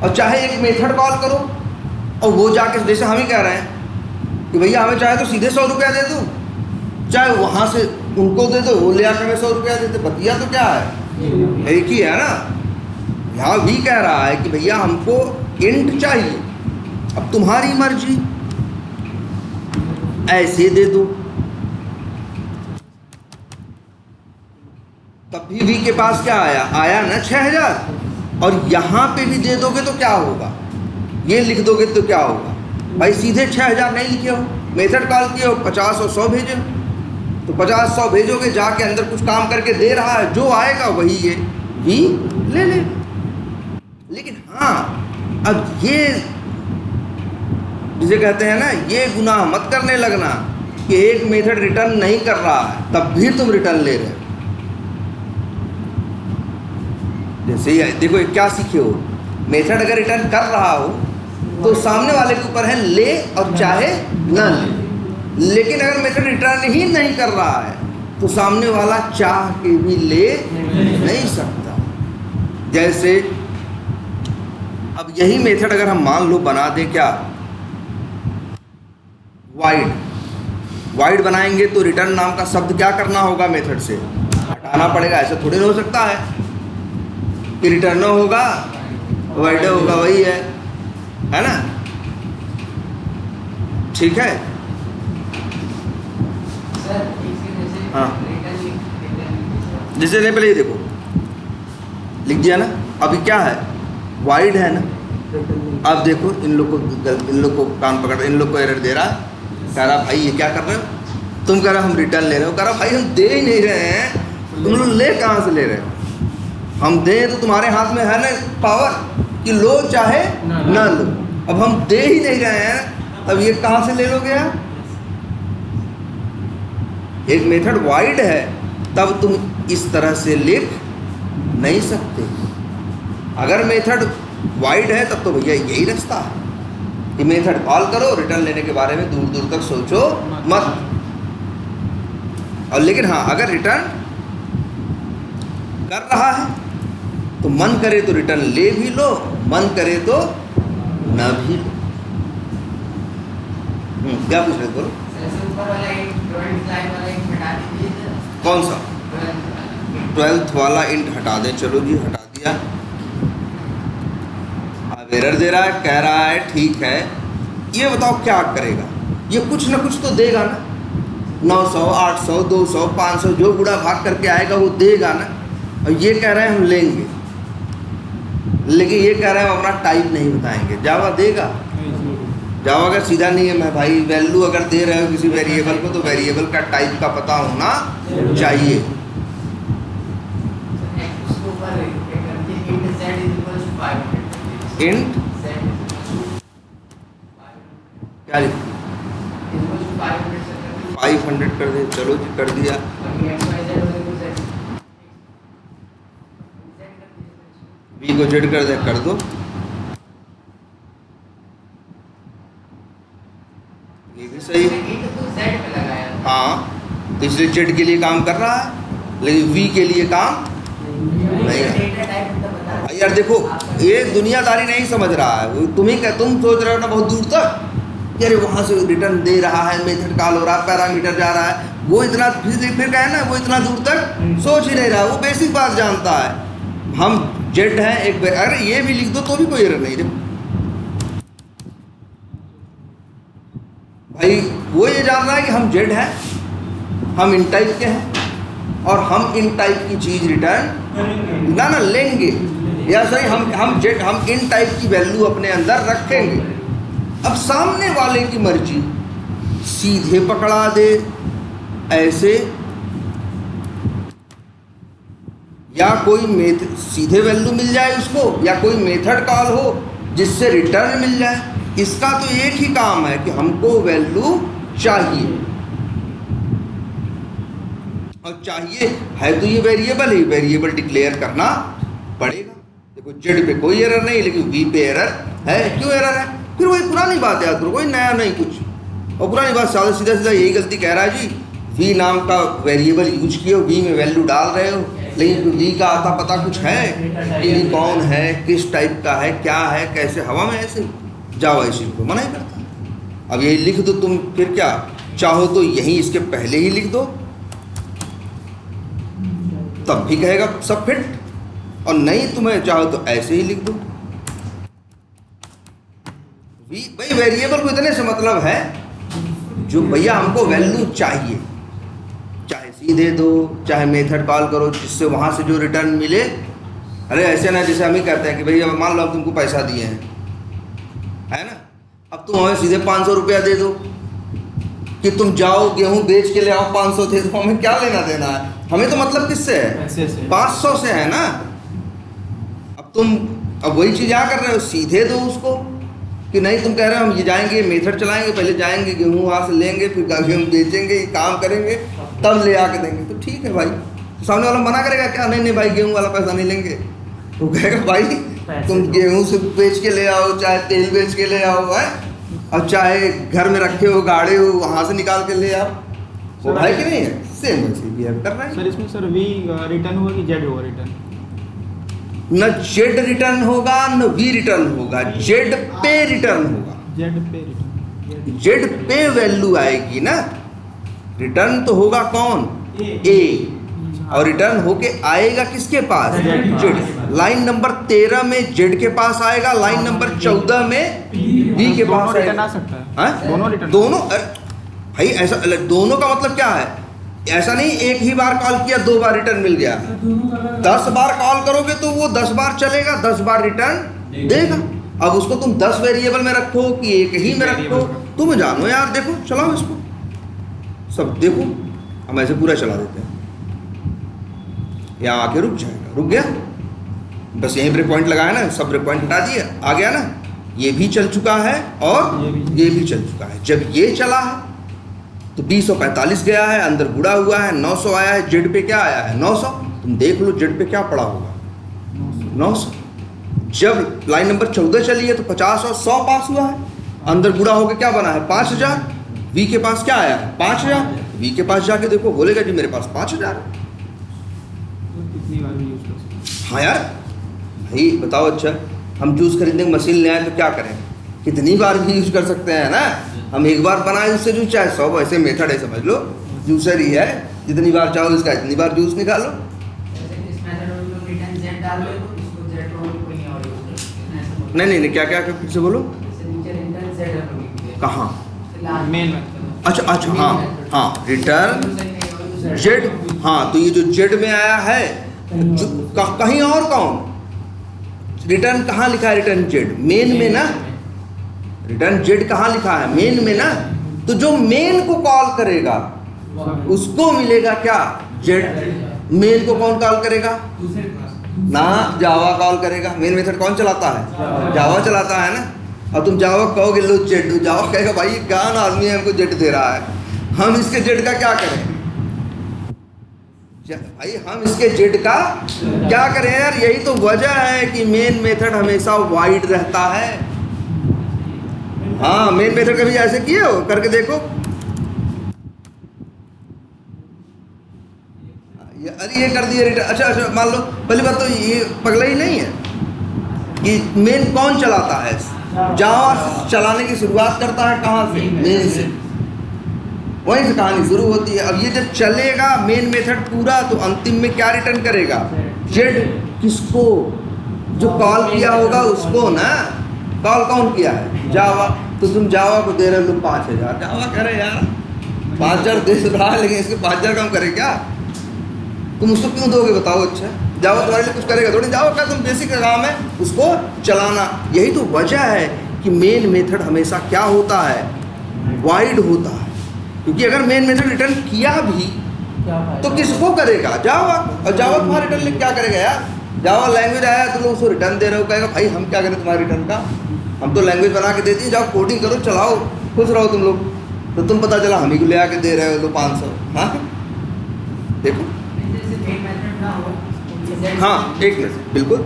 और चाहे एक मेथड कॉल करो और वो जाके जैसे हम ही कह रहे हैं कि भैया हमें चाहे तो सीधे 100 रुपया दे दो, चाहे वहाँ से उनको दे दो, वो ले आकर हमें 100 रुपया देते, बतिया तो क्या है, एक ही है ना। यहाँ भी कह रहा है कि भैया हमको इंट चाहिए, अब तुम्हारी मर्जी, ऐसे दे दो। तब भी वी के पास क्या आया ना 6000, और यहाँ पे भी दे दोगे तो क्या होगा, ये लिख दोगे तो क्या होगा भाई, सीधे 6000 नहीं लिखे हो, मेथड कॉल किए हो, 50 और 100 भेजो, तो 50-100 भेजोगे, जाके अंदर कुछ काम करके दे रहा है, जो आएगा वही ये भी ले ले। लेकिन हाँ अब ये जिसे कहते हैं ना, ये गुनाह मत करने लगना कि एक मेथड रिटर्न नहीं कर रहा है तब भी तुम रिटर्न ले रहे हो। जैसे ही देखो क्या सीखे हो, मेथड अगर रिटर्न कर रहा हो तो सामने वाले के ऊपर है ले और चाहे ना ले, लेकिन अगर मेथड रिटर्न ही नहीं कर रहा है तो सामने वाला चाह के भी ले नहीं सकता। जैसे अब यही मेथड अगर हम मान लो बना दें क्या, वाइड बनाएंगे तो रिटर्न नाम का शब्द क्या करना होगा, मेथड से हटाना पड़ेगा। ऐसा थोड़ी ना हो सकता है कि रिटर्न होगा वाइड होगा, वही है ना, ठीक है। हाँ जैसे पहले ये देखो लिख दिया ना, अभी क्या है वाइड है ना। अब देखो इन लोग को कान पकड़, इन लोग को एरर दे रहा है, कह रहा भाई ये क्या कर रहे हो, तुम कह रहे हो हम रिटर्न ले रहे हो, कह रहा भाई हम दे ही नहीं रहे हैं, तुम लोग ले कहाँ से ले रहे हो, हम दें तो तुम्हारे हाथ में है ना पावर कि लो चाहे ना लो, अब हम दे ही नहीं रहे हैं तब ये कहाँ से ले लोगे यार। एक मेथड वाइड है तब तुम इस तरह से लिख नहीं सकते। अगर मेथड वाइड है तब तो भैया यही रास्ता है कि मेथड कॉल करो, रिटर्न लेने के बारे में दूर दूर तक सोचो मत। और लेकिन हाँ अगर रिटर्न कर रहा है तो मन करे तो रिटर्न ले भी लो, मन करे तो ना भी लो। क्या पूछ रहे बोलो, कौन सा 12th वाला इंट हटा दें, चलो जी हटा दिया। अब एरर दे रहा है, कह रहा है ठीक है, ये बताओ क्या करेगा, ये कुछ ना कुछ तो देगा ना, 900 800 200 500 जो बुढ़ा भाग करके आएगा वो देगा ना। और ये कह रहे हैं हम लेंगे, लेकिन ये कह रहे हैं हम अपना टाइप नहीं बताएंगे। जावा देगा, जावा का सीधा नियम है भाई, वैल्यू अगर दे रहे हो किसी वेरिएबल को तो वेरिएबल का टाइप का पता होना चाहिए। इंट क्या लिखते 500 कर दे, चलो जी कर दिया। बी को जेड कर दे, कर दो। ये भी सही है, हाँ तो इसलिए जेड के लिए काम कर रहा है लेकिन वी के लिए काम नहीं है। यार देखो, ये दुनियादारी नहीं समझ रहा है। तुम सोच रहे हो ना बहुत दूर तक कि अरे वहाँ से रिटर्न दे रहा है, मेथड कॉल हो रहा है, पैरामीटर जा रहा है, वो इतना फिर कहे ना, वो इतना दूर तक सोच ही नहीं रहा, वो बेसिक बात जानता है। हम जेड हैं एक, अरे ये भी लिख दो तो भी कोई एरर नहीं। भाई वो ये जान रहा है कि हम जेड हैं, हम इन टाइप के हैं और हम इन टाइप की चीज़ रिटर्न ना लेंगे, या सही हम इन टाइप की वैल्यू अपने अंदर रखेंगे। अब सामने वाले की मर्जी, सीधे पकड़ा दे ऐसे, या कोई सीधे वैल्यू मिल जाए उसको, या कोई मेथड कॉल हो जिससे रिटर्न मिल जाए। इसका तो एक ही काम है कि हमको वैल्यू चाहिए, और चाहिए है तो ये वेरिएबल ही, वेरिएबल डिक्लेयर करना पड़ेगा। देखो जेड पे कोई एरर नहीं, लेकिन वी पे एरर है। क्यों एरर है? फिर वही पुरानी बात याद करो, कोई नया नहीं कुछ। और पुरानी बात सीधा सीधा यही गलती कह रहा है जी, वी नाम का वेरिएबल यूज किए हो, वी में वैल्यू डाल रहे हो, लेकिन वी का आता पता कुछ है कि वी कौन है, किस टाइप का है, क्या है, कैसे, हवा में ऐसे जाओ, ऐसे को मना ही करता। अब यही लिख दो तुम, फिर क्या चाहो तो यही इसके पहले ही लिख दो, तब भी कहेगा सब फिट, और नहीं तुम्हें चाहो तो ऐसे ही लिख दो। भाई वेरिएबल को इतने से मतलब है जो भैया हमको वैल्यू चाहिए, चाहे सीधे दो चाहे मेथड कॉल करो, जिससे वहाँ से जो रिटर्न मिले। अरे ऐसे ना जैसे हम ही कहते हैं कि भैया मान लो हम तुमको पैसा दिए हैं, है ना, अब तुम हमें सीधे 500 रुपया दे दो कि तुम जाओ गेहूँ बेच के ले आओ, 500 दे दो, हमें क्या लेना देना है? हमें तो मतलब किससे है? 500 से है ना। अब वही चीज़ क्या कर रहे हो, सीधे दो उसको, कि नहीं तुम कह रहे हो हम ये जाएंगे मेथड चलाएंगे, पहले जाएंगे गेहूँ वहाँ से लेंगे, फिर गेहूँ बेचेंगे, ये काम करेंगे, तब ले आके देंगे। तो ठीक है भाई, तो सामने वाला मना करेगा क्या? नहीं नहीं भाई गेहूँ वाला पैसा नहीं लेंगे। वो कहेगा भाई तुम गेहूँ से बेच के ले आओ, चाहे तेल बेच के ले आओ है, और चाहे घर में रखे हो गाड़े हो वहाँ से निकाल के ले आओ, वो भाई कि नहीं है? सेम वैसे बिहेव कर रहा है। सर इसमें सर वी रिटर्न होगा कि जेड होगा रिटर्न? न जेड रिटर्न होगा न वी रिटर्न होगा, जेड पे रिटर्न होगा। जेड पे रिटर्न, जेड पे वैल्यू आएगी ना, रिटर्न तो होगा कौन? ए, और रिटर्न होके आएगा किसके पास? जेड। लाइन नंबर 13 में जेड के पास आएगा, लाइन नंबर 14 में वी के पास रिटर्न आ सकता है। दोनों रिटर्न, दोनों भाई ऐसा दोनों का मतलब क्या है? ऐसा नहीं एक ही बार कॉल किया 2 बार रिटर्न मिल गया, 10 बार कॉल करोगे तो वो 10 बार चलेगा, 10 बार रिटर्न देगा। अब उसको तुम 10 वेरिएबल में रखो कि एक ही में रखो, तुम जानो यार। देखो चलाओ इसको, सब देखो, हम ऐसे पूरा चला देते हैं, यहाँ आके रुक जाएगा, रुक गया, बस यहीं ब्रेक पॉइंट लगाया ना, सब ब्रेक पॉइंट हटा दिया, आ गया ना, ये भी चल चुका है और ये भी चल चुका है। जब ये चला है तो 245 गया है, अंदर गुड़ा हुआ है, 900 आया है, जेड पे क्या आया है? 900। तुम देख लो जेड पे क्या पड़ा होगा? 900। जब लाइन नंबर 14 चली है तो 50 और 100 पास हुआ है, अंदर गुड़ा होकर क्या बना है? 5000। वी के पास क्या आया? 5000। वी के पास जाके देखो, बोलेगा जी मेरे पास 5000 है। हाँ यार भाई बताओ, अच्छा हम जूस खरीदने की मशीन ले आए तो क्या करें? कितनी बार भी यूज कर सकते हैं ना। हम एक बार बनाए उससे जूस, चाहे 100, ऐसे मेथड है, समझ लो जूसर ही है, जितनी बार चाहो इसका इतनी बार जूस निकालो। नहीं क्या क्या फिर से बोलो, कहाँ? मेन, अच्छा हाँ रिटर्न जेड। हाँ तो ये जो जेड में आया है, कहीं और कौन? रिटर्न कहाँ लिखा है? रिटर्न जेड मेन में ना, रिटर्न जेड कहाँ लिखा है? मेन में ना। तो जो मेन को कॉल करेगा उसको मिलेगा क्या? जेड। मेन को कौन कॉल करेगा? ना, जावा कॉल करेगा। मेन मेथड कौन चलाता है? जावा चलाता है ना। अब तुम जावा कहोगे लो जेड, जावा कहेगा भाई कौन आदमी है हमको जेड दे रहा है, हम इसके जेड का क्या करें? भाई हम इसके जेड का क्या करें यार? यही तो वजह है कि मेन मेथड हमेशा वाइड रहता है। हाँ मेन मेथड कभी ऐसे किए हो? करके देखो। अरे ये कर दिया रिटर्न। अच्छा मान लो, पहली बात तो ये पगला ही नहीं है। कि मेन कौन चलाता है? जावा चलाने की शुरुआत करता है कहाँ से? मेन से, वहीं से कहानी शुरू होती है। अब ये जब चलेगा मेन मेथड पूरा, तो अंतिम में क्या रिटर्न करेगा? जेड। किसको? जो कॉल किया होगा उसको ना। कॉल कौन किया है? जावा। तो तुम जावा को दे रहे हो 5000, जावा कह रहे यार 5000 दे रहा है, लेकिन इसके 5000 कम करे क्या? तुम उसको क्यों दोगे बताओ? अच्छा, जावा तुम्हारे लिए कुछ करेगा थोड़ी। जावा का तुम बेसिक काम है उसको चलाना। यही तो वजह है कि मेन मेथड हमेशा क्या होता है? वाइड होता है। क्योंकि अगर मेन मेथड रिटर्न किया भी तो किसको करेगा? जावा। और जावा तुम्हारा रिटर्न लिख क्या करेगा यार? जावा लैंग्वेज आया तो लोग उसको रिटर्न दे रहे हो, कहेगा भाई हम क्या करें तुम्हारे रिटर्न का? हम तो लैंग्वेज बना के देती है, जाओ कोडिंग करो, चलाओ, खुश रहो तुम लोग। तो तुम पता चला हम ही को ले आके दे रहे हो 500। हाँ देखो, हाँ एक मिनट, बिल्कुल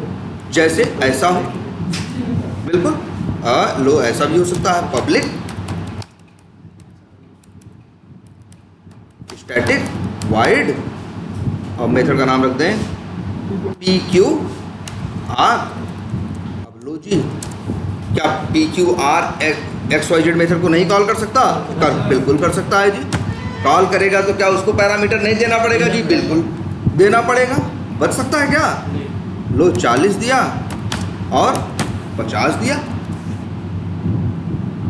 जैसे ऐसा हो, बिल्कुल लो ऐसा भी हो सकता है। पब्लिक स्टैटिक वाइड, और मेथड का नाम रख दें PQR। अब लो जी, क्या PQR XYZ मेथड को नहीं कॉल कर सकता? बिल्कुल कर सकता है जी। कॉल करेगा तो क्या उसको पैरामीटर नहीं देना पड़ेगा? जी बिल्कुल देना पड़ेगा। बच सकता है क्या? लो 40 दिया और 50 दिया।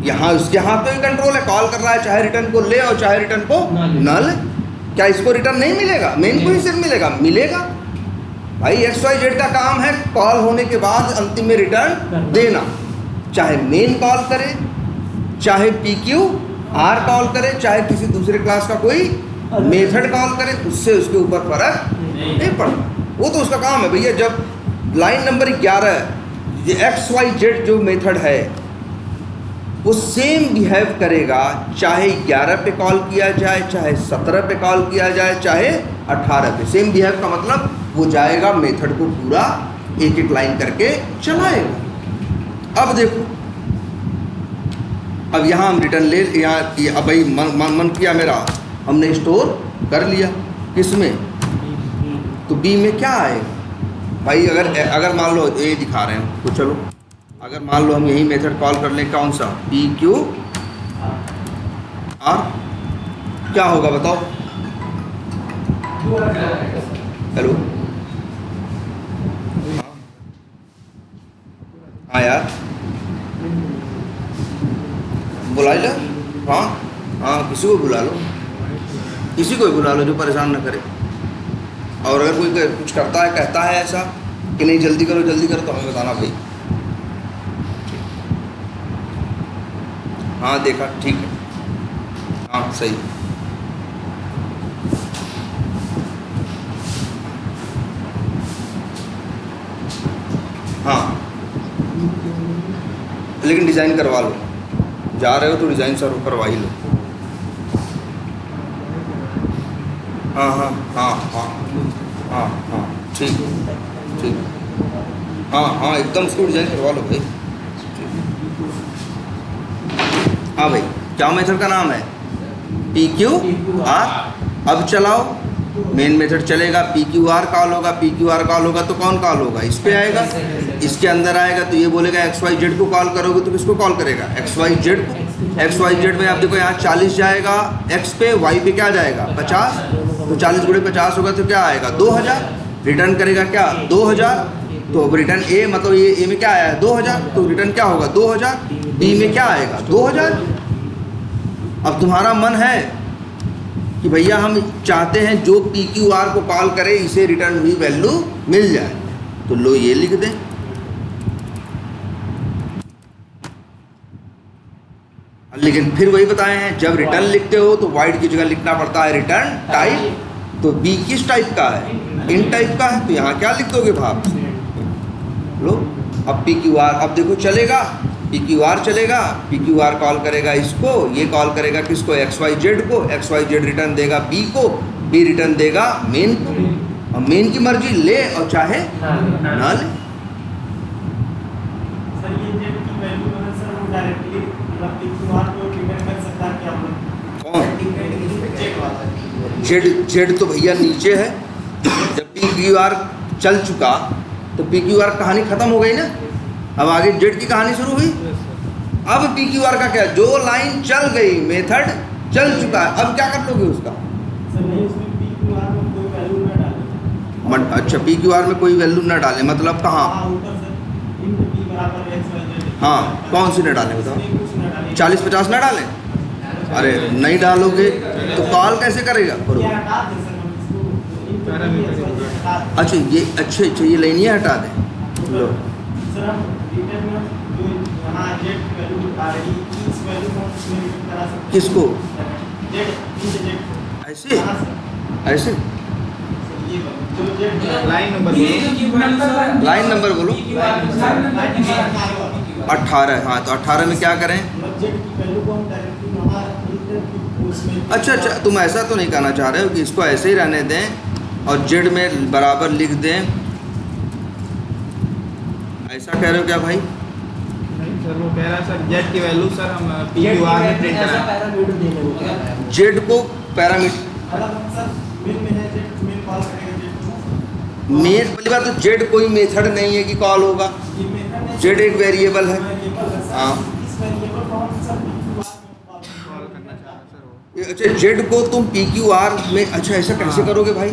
यहाँ उसके हाथ पे कंट्रोल है, कॉल कर रहा है, चाहे रिटर्न को ले और चाहे रिटर्न को ना ले। क्या इसको रिटर्न नहीं मिलेगा? मेन को ही सिर्फ मिलेगा? मिलेगा भाई। XYZ का काम है कॉल होने के बाद अंतिम में रिटर्न देना। चाहे मेन कॉल करे, चाहे PQR कॉल करे, चाहे किसी दूसरे क्लास का कोई मेथड कॉल करे, उससे उसके ऊपर फर्क नहीं पड़ता। वो तो उसका काम है भैया। जब लाइन नंबर 11 ये XYZ जो मेथड है वो सेम बिहेव करेगा, चाहे 11 पे कॉल किया जाए, चाहे 17 पे कॉल किया जाए, चाहे 18 पे। सेम बिहेव का मतलब वो जाएगा मेथड को पूरा एक एक लाइन करके चलाएगा। अब देखो, अब यहाँ हम रिटर्न ले, यहाँ अब भाई मन किया मेरा, हमने स्टोर कर लिया किसमें? तो B में क्या आएगा भाई? अगर मान लो ये दिखा रहे हैं तो चलो, अगर मान लो हम यही मेथड कॉल कर लें, कौन सा? PQR। क्या होगा बताओ? हेलो, हाँ यार बुला लो। हाँ हाँ, किसी को बुला लो, किसी को भी बुला लो जो परेशान ना करे। और अगर कोई कुछ करता है, कहता है ऐसा कि नहीं जल्दी करो जल्दी करो, तो हमें बताना भाई। हाँ देखा, ठीक है, हाँ सही। हाँ लेकिन डिज़ाइन करवा लो, जा रहे हो तो डिज़ाइन सर करवा ही लो। हाँ हाँ हाँ हाँ हाँ हाँ ठीक ठीक, हाँ हाँ एकदम उसको डिज़ाइन करवा लो भाई। हाँ भाई, क्या मेथड का नाम है? PQR। अब चलाओ, मेन मेथड चलेगा, PQR कॉल होगा। PQR कॉल होगा तो कौन कॉल होगा? इस पे आएगा, इसके अंदर आएगा तो ये बोलेगा XYZ को कॉल करोगे तो किसको कॉल करेगा? XYZ को। XYZ में आप देखो यहाँ 40 जाएगा X पे, Y पे क्या जाएगा? 50। तो 40 गुणे 50 होगा तो क्या आएगा? 2000। रिटर्न करेगा क्या? 2000। तो अब रिटर्न A मतलब ये A में क्या आया है? 2000। तो रिटर्न क्या होगा? 2000। B में क्या आएगा? 2000। अब तुम्हारा मन है कि भैया हम चाहते हैं जो PQR को कॉल करे इसे रिटर्न हुई वैल्यू मिल जाए, तो लो ये लिख दें। लेकिन फिर वही बताए हैं, जब रिटर्न लिखते हो तो वाइड की जगह लिखना पड़ता है रिटर्न टाइप। तो B किस टाइप का है? इन टाइप का है। तो यहाँ क्या लिख दोगे भाव? लो अब PQR, अब देखो चलेगा, PQR चलेगा। PQR कॉल करेगा इसको, ये कॉल करेगा किसको? XYZ को। XYZ रिटर्न देगा B को, B रिटर्न देगा मेन को। और मेन की मर्जी ले और चाहे ना ले। सर ये जेड की वैल्यू है सर, वो डायरेक्टली मतलब PQR को डिपेंड कर सकता है क्या? कौन? जेड तो भैया नीचे है। जब PQR चल चुका तो PQR कहानी खत्म हो गई ना। अब आगे जेड की कहानी शुरू हुई। अब पी क्यू आर का क्या, जो लाइन चल गई, मेथड चल चुका है, अब क्या कर लोगे उसका? अच्छा, पी क्यू आर में कोई वैल्यू ना डालें, मतलब कहाँ? हाँ, कौन सी ना डालें बताओ? 40-50 ना डालें? अरे नहीं डालोगे तो कॉल कैसे करेगा? अच्छा ये ये लाइनियाँ हटा दें। लो किसको? ऐसे ऐसे लाइन नंबर बोलो। 18। हाँ तो 18 में क्या करें? अच्छा, तुम ऐसा तो नहीं कहना चाह रहे हो कि इसको ऐसे ही रहने दें और जेड में बराबर लिख दें, ऐसा कह रहे हो क्या भाई? नहीं सर, वो कह रहा है सर जेड की वैल्यू सर हम PQR में प्रिंट कराएं। जेड को पैरामीटर मेन पहली बात तो जेड कोई मेथड नहीं है कि कॉल होगा, जेड एक वेरिएबल है। हाँ अच्छा, जेड को तुम पी क्यू आर में, अच्छा ऐसा कैसे करोगे भाई?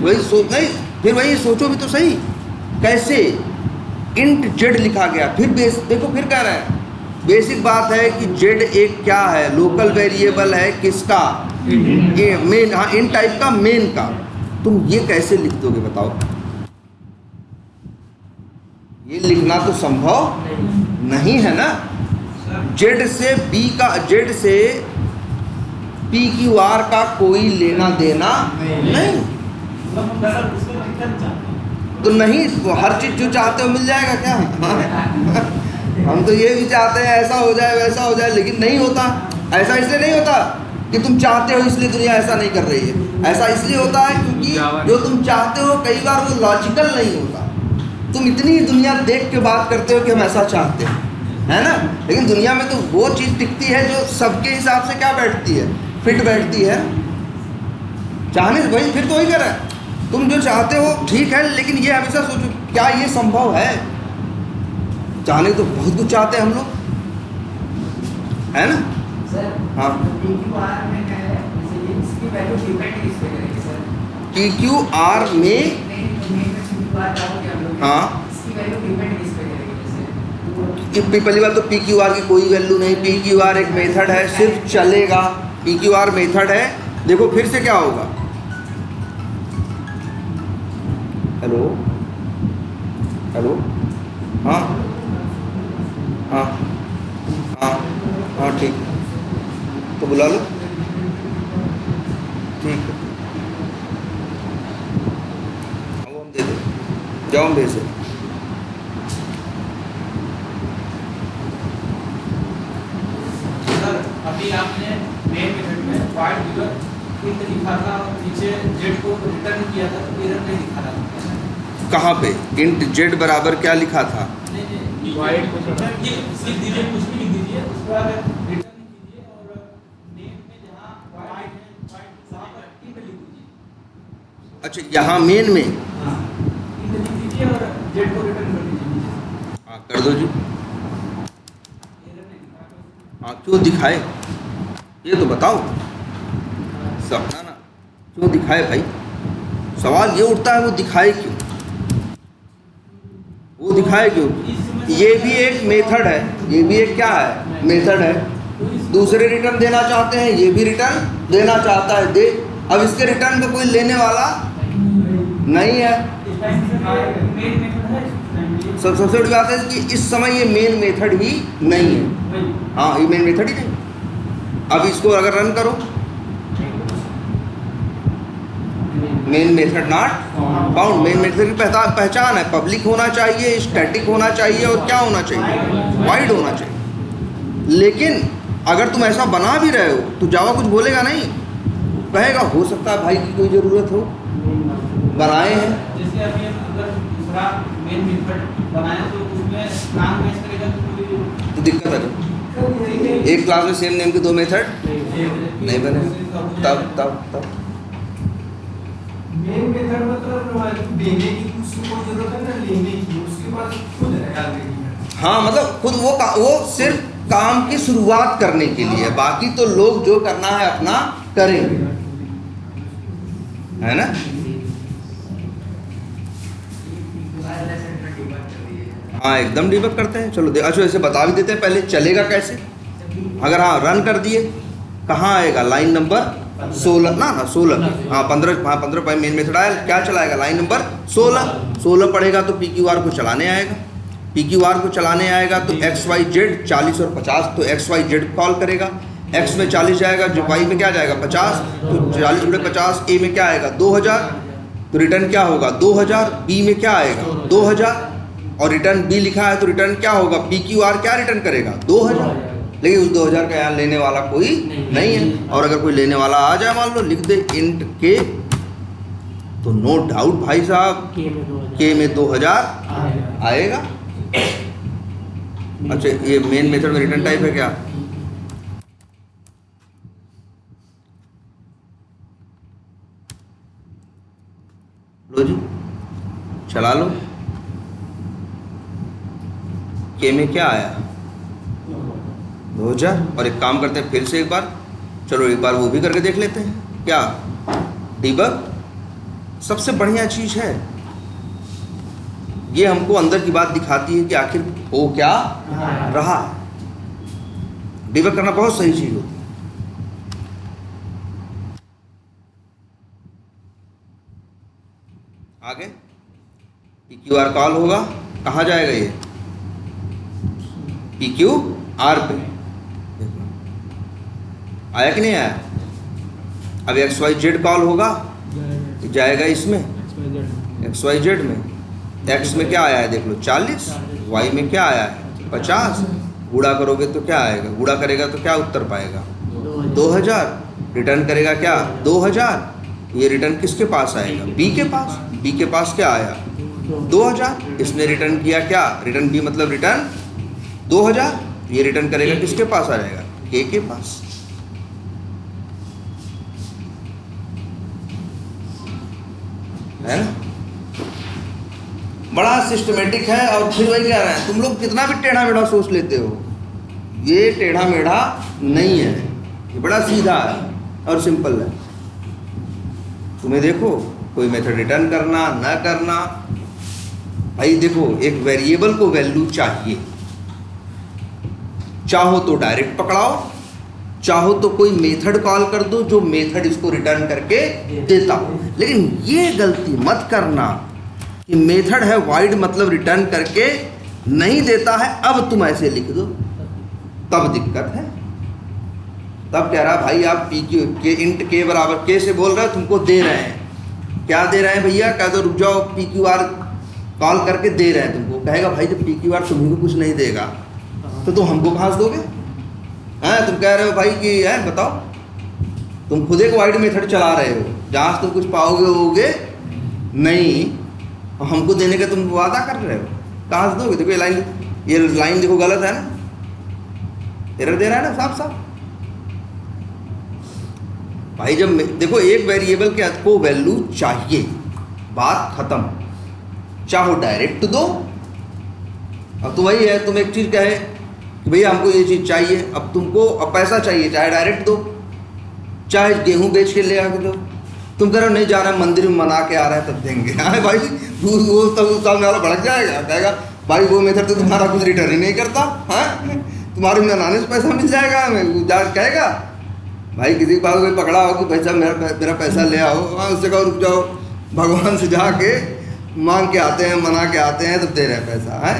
वही नहीं, फिर वही सोचो भी तो सही, कैसे? इंट जेड लिखा गया, फिर देखो फिर कह रहा है बेसिक बात है कि जेड एक क्या है, लोकल वेरिएबल है, किसका? ये मेन, हाँ इन टाइप का, मेन का। तुम ये कैसे लिख दोगे बताओ? ये लिखना तो संभव नहीं है ना। जेड से बी का, जेड से पी क्यू आर का कोई लेना देना नहीं। तो नहीं, हर चीज जो चाहते हो मिल जाएगा क्या? हम तो ये भी चाहते हैं ऐसा हो जाए वैसा हो जाए, लेकिन नहीं होता। ऐसा इसलिए नहीं होता कि तुम चाहते हो इसलिए दुनिया ऐसा नहीं कर रही है, ऐसा इसलिए होता है क्योंकि जो तुम चाहते हो कई बार वो लॉजिकल नहीं होता। तुम इतनी दुनिया देख के बात करते हो कि हम ऐसा चाहते हैं, है ना, लेकिन दुनिया में तो वो चीज़ टिकती है जो सबके हिसाब से क्या बैठती है, फिट बैठती है। चाहने से भाई फिर तो वही कर रहा है, तुम जो चाहते हो ठीक है, लेकिन ये हमेशा सोचो क्या ये संभव है? चाहने तो बहुत कुछ चाहते हैं हम लोग, है ना। हाँ पी क्यू आर में, हाँ पहली बात तो पी क्यू आर की कोई वैल्यू नहीं, पी क्यू आर एक मेथड है, सिर्फ चलेगा। पी क्यू आर मेथड है। देखो फिर से क्या होगा, हेलो हेलो, हाँ हाँ हाँ हाँ ठीक है, तो बुला लो, ठीक है, वो हम दे दें, जाओ हम भेज दें। अभी आपने मेन मेथड में वाइड फिगर इंट लिखा था और नीचे जेड को रिटर्न किया था, तो एरर नहीं दिखा रहा था। कहाँ पे इंट जेड बराबर क्या लिखा था? वाइड को ये लिख दीजिए, कुछ भी लिख दीजिए, उसके बाद रिटर्न कीजिए और नेम में जहाँ वाइड है वाइड वहाँ पर इंट लिख दीजिए। अच्छा यहाँ मेन में हाँ इंट लिख दीजिए और जेड को रिटर्न कर दीजिए। हाँ कर दो जी। हाँ क्यों दिखाए ये तो बताओ, सपना ना क्यों दिखाए भाई? सवाल ये उठता है वो दिखाए क्यों, वो दिखाए क्यों? ये भी एक मेथड है, ये भी एक क्या है, मेथड है। दूसरे रिटर्न देना चाहते हैं, ये भी रिटर्न देना चाहता है, दे। अब इसके रिटर्न को कोई लेने वाला नहीं है। सबसे बड़ी बात है कि इस समय ये मेन मेथड ही नहीं है। हाँ ये मेन मेथड ही नहीं। अब इसको अगर रन करो, main method not bound. Main method की पहचान है, पब्लिक होना चाहिए, स्टैटिक होना चाहिए और क्या होना चाहिए, वाइड होना चाहिए। लेकिन अगर तुम ऐसा बना भी रहे हो तो जावा कुछ बोलेगा नहीं, कहेगा हो सकता है भाई की कोई ज़रूरत हो, बनाए हैं। जैसे अभी अगर दूसरा मेन मेथड बनाया तो उसमें नाम मैच करेगा तो दिक्कत है। एक क्लास में सेम नेम के दो मेथड नहीं बने, तब मेन मेथड मतलब देने की उसको कोई जरूरत है ना, लेने की उसके बाद हाँ मतलब खुद वो सिर्फ काम की शुरुआत करने के लिए है, बाकी तो लोग जो करना है अपना करेंगे, है ना। हाँ एकदम डिबग करते हैं। चलो अच्छा ऐसे बता भी देते हैं पहले चलेगा कैसे। अगर हाँ रन कर दिए कहाँ आएगा, लाइन नंबर 16 ना 16 हाँ 15 मेन मेथड आया, क्या चलाएगा लाइन नंबर 16 पढ़ेगा तो PQR को चलाने आएगा। PQR को चलाने आएगा तो XYZ 40 और 50, तो XYZ कॉल करेगा, X में 40 जाएगा, जो Y में क्या जाएगा 50, तो 40 × 50 A में क्या आएगा 2000, तो रिटर्न क्या होगा 2000, B में क्या आएगा 2000, और रिटर्न B लिखा है तो रिटर्न क्या होगा, PQR क्या रिटर्न करेगा 2000, लेकिन उस 2000 का यहाँ लेने वाला कोई नहीं है। और अगर कोई लेने वाला आ जाए, मान लो लिख दे इंट K, तो नो डाउट भाई साहब K में 2000 आएगा। अच्छा ये मेन मेथड में रिटर्न टाइप है क्या, लो जी चला लो, K में क्या आया 2000। और एक काम करते हैं फिर से एक बार, चलो एक बार वो भी करके देख लेते हैं। क्या डिबग सबसे बढ़िया चीज है, ये हमको अंदर की बात दिखाती है कि आखिर हो क्या रहा है। डिबग करना बहुत सही चीज होती है। आगे PQR कॉल होगा, कहाँ जाएगा ये PQR पे, आया कि नहीं आया। अब XYZ कॉल होगा, जाएगा इसमें XYZ में, X में क्या आया है देख लो 40, Y में क्या आया है 50, गुणा करोगे तो क्या आएगा, गुणा करेगा तो क्या उत्तर पाएगा 2000, रिटर्न करेगा क्या 2000, ये रिटर्न किसके पास आएगा B के पास, B के पास क्या आया 2000, इसने रिटर्न किया क्या, रिटर्न B मतलब रिटर्न 2000, ये रिटर्न करेगा किसके पास आ जाएगा K के पास। है ना, बड़ा सिस्टमेटिक है। और फिर वही कह रहे हैं, तुम लोग कितना भी टेढ़ा मेढ़ा सोच लेते हो, ये टेढ़ा मेढ़ा नहीं है, ये बड़ा सीधा है और सिंपल है। तुम्हें देखो कोई मेथड रिटर्न करना ना करना, भाई देखो एक वेरिएबल को वैल्यू चाहिए, चाहो तो डायरेक्ट पकड़ाओ, चाहो तो कोई मेथड कॉल कर दो जो मेथड इसको रिटर्न करके देता हो। लेकिन ये गलती मत करना कि मेथड है वाइड मतलब रिटर्न करके नहीं देता है, अब तुम ऐसे लिख दो, तब दिक्कत है। तब कह रहा भाई आप PQ के इंट K बराबर K से बोल रहे हो, तुमको दे रहे हैं, क्या दे रहे हैं भैया, कह दो रुक जाओ PQR कॉल करके दे रहे हैं तुमको। कहेगा भाई जब PQR तुम्हें को कुछ नहीं देगा तो तुम हमको घास दोगे, हैं तुम कह रहे हो भाई कि है बताओ, तुम खुद एक वाइड मेथड चला रहे हो जहाँ से तुम कुछ पाओगे होगे नहीं, और हमको देने का तुम वादा कर रहे हो, कहाँ से दोगे। देखो ये लाइन देखो गलत है ना, एरर दे रहा है ना साफ साफ। भाई जब देखो एक वेरिएबल के को वैल्यू चाहिए, बात खत्म, चाहो डायरेक्ट दो। अब तो वही है, तुम एक चीज़ कहे कि भैया हमको ये चीज़ चाहिए, अब तुमको अब पैसा चाहिए, चाहे डायरेक्ट दो चाहे गेहूं बेच के ले आके दो। तुम कह रहे हो नहीं जा रहा है मंदिर में मना के आ रहा है तब देंगे, हाँ भाई वो तब सामने वाला भड़क जाएगा, कहेगा भाई वो मेथड तो तुम्हारा कुछ रिटर्न ही नहीं करता, हाँ तुम्हारे मनाने से पैसा मिल जाएगा हमें, जा कहेगा भाई किसी के पास कोई पकड़ा हो कि पैसा मेरा पैसा ले आओ, हाँ उससे कहो रुक जाओ भगवान से जाके मांग के आते हैं, मना के आते हैं तब दे रहे हैं पैसा, है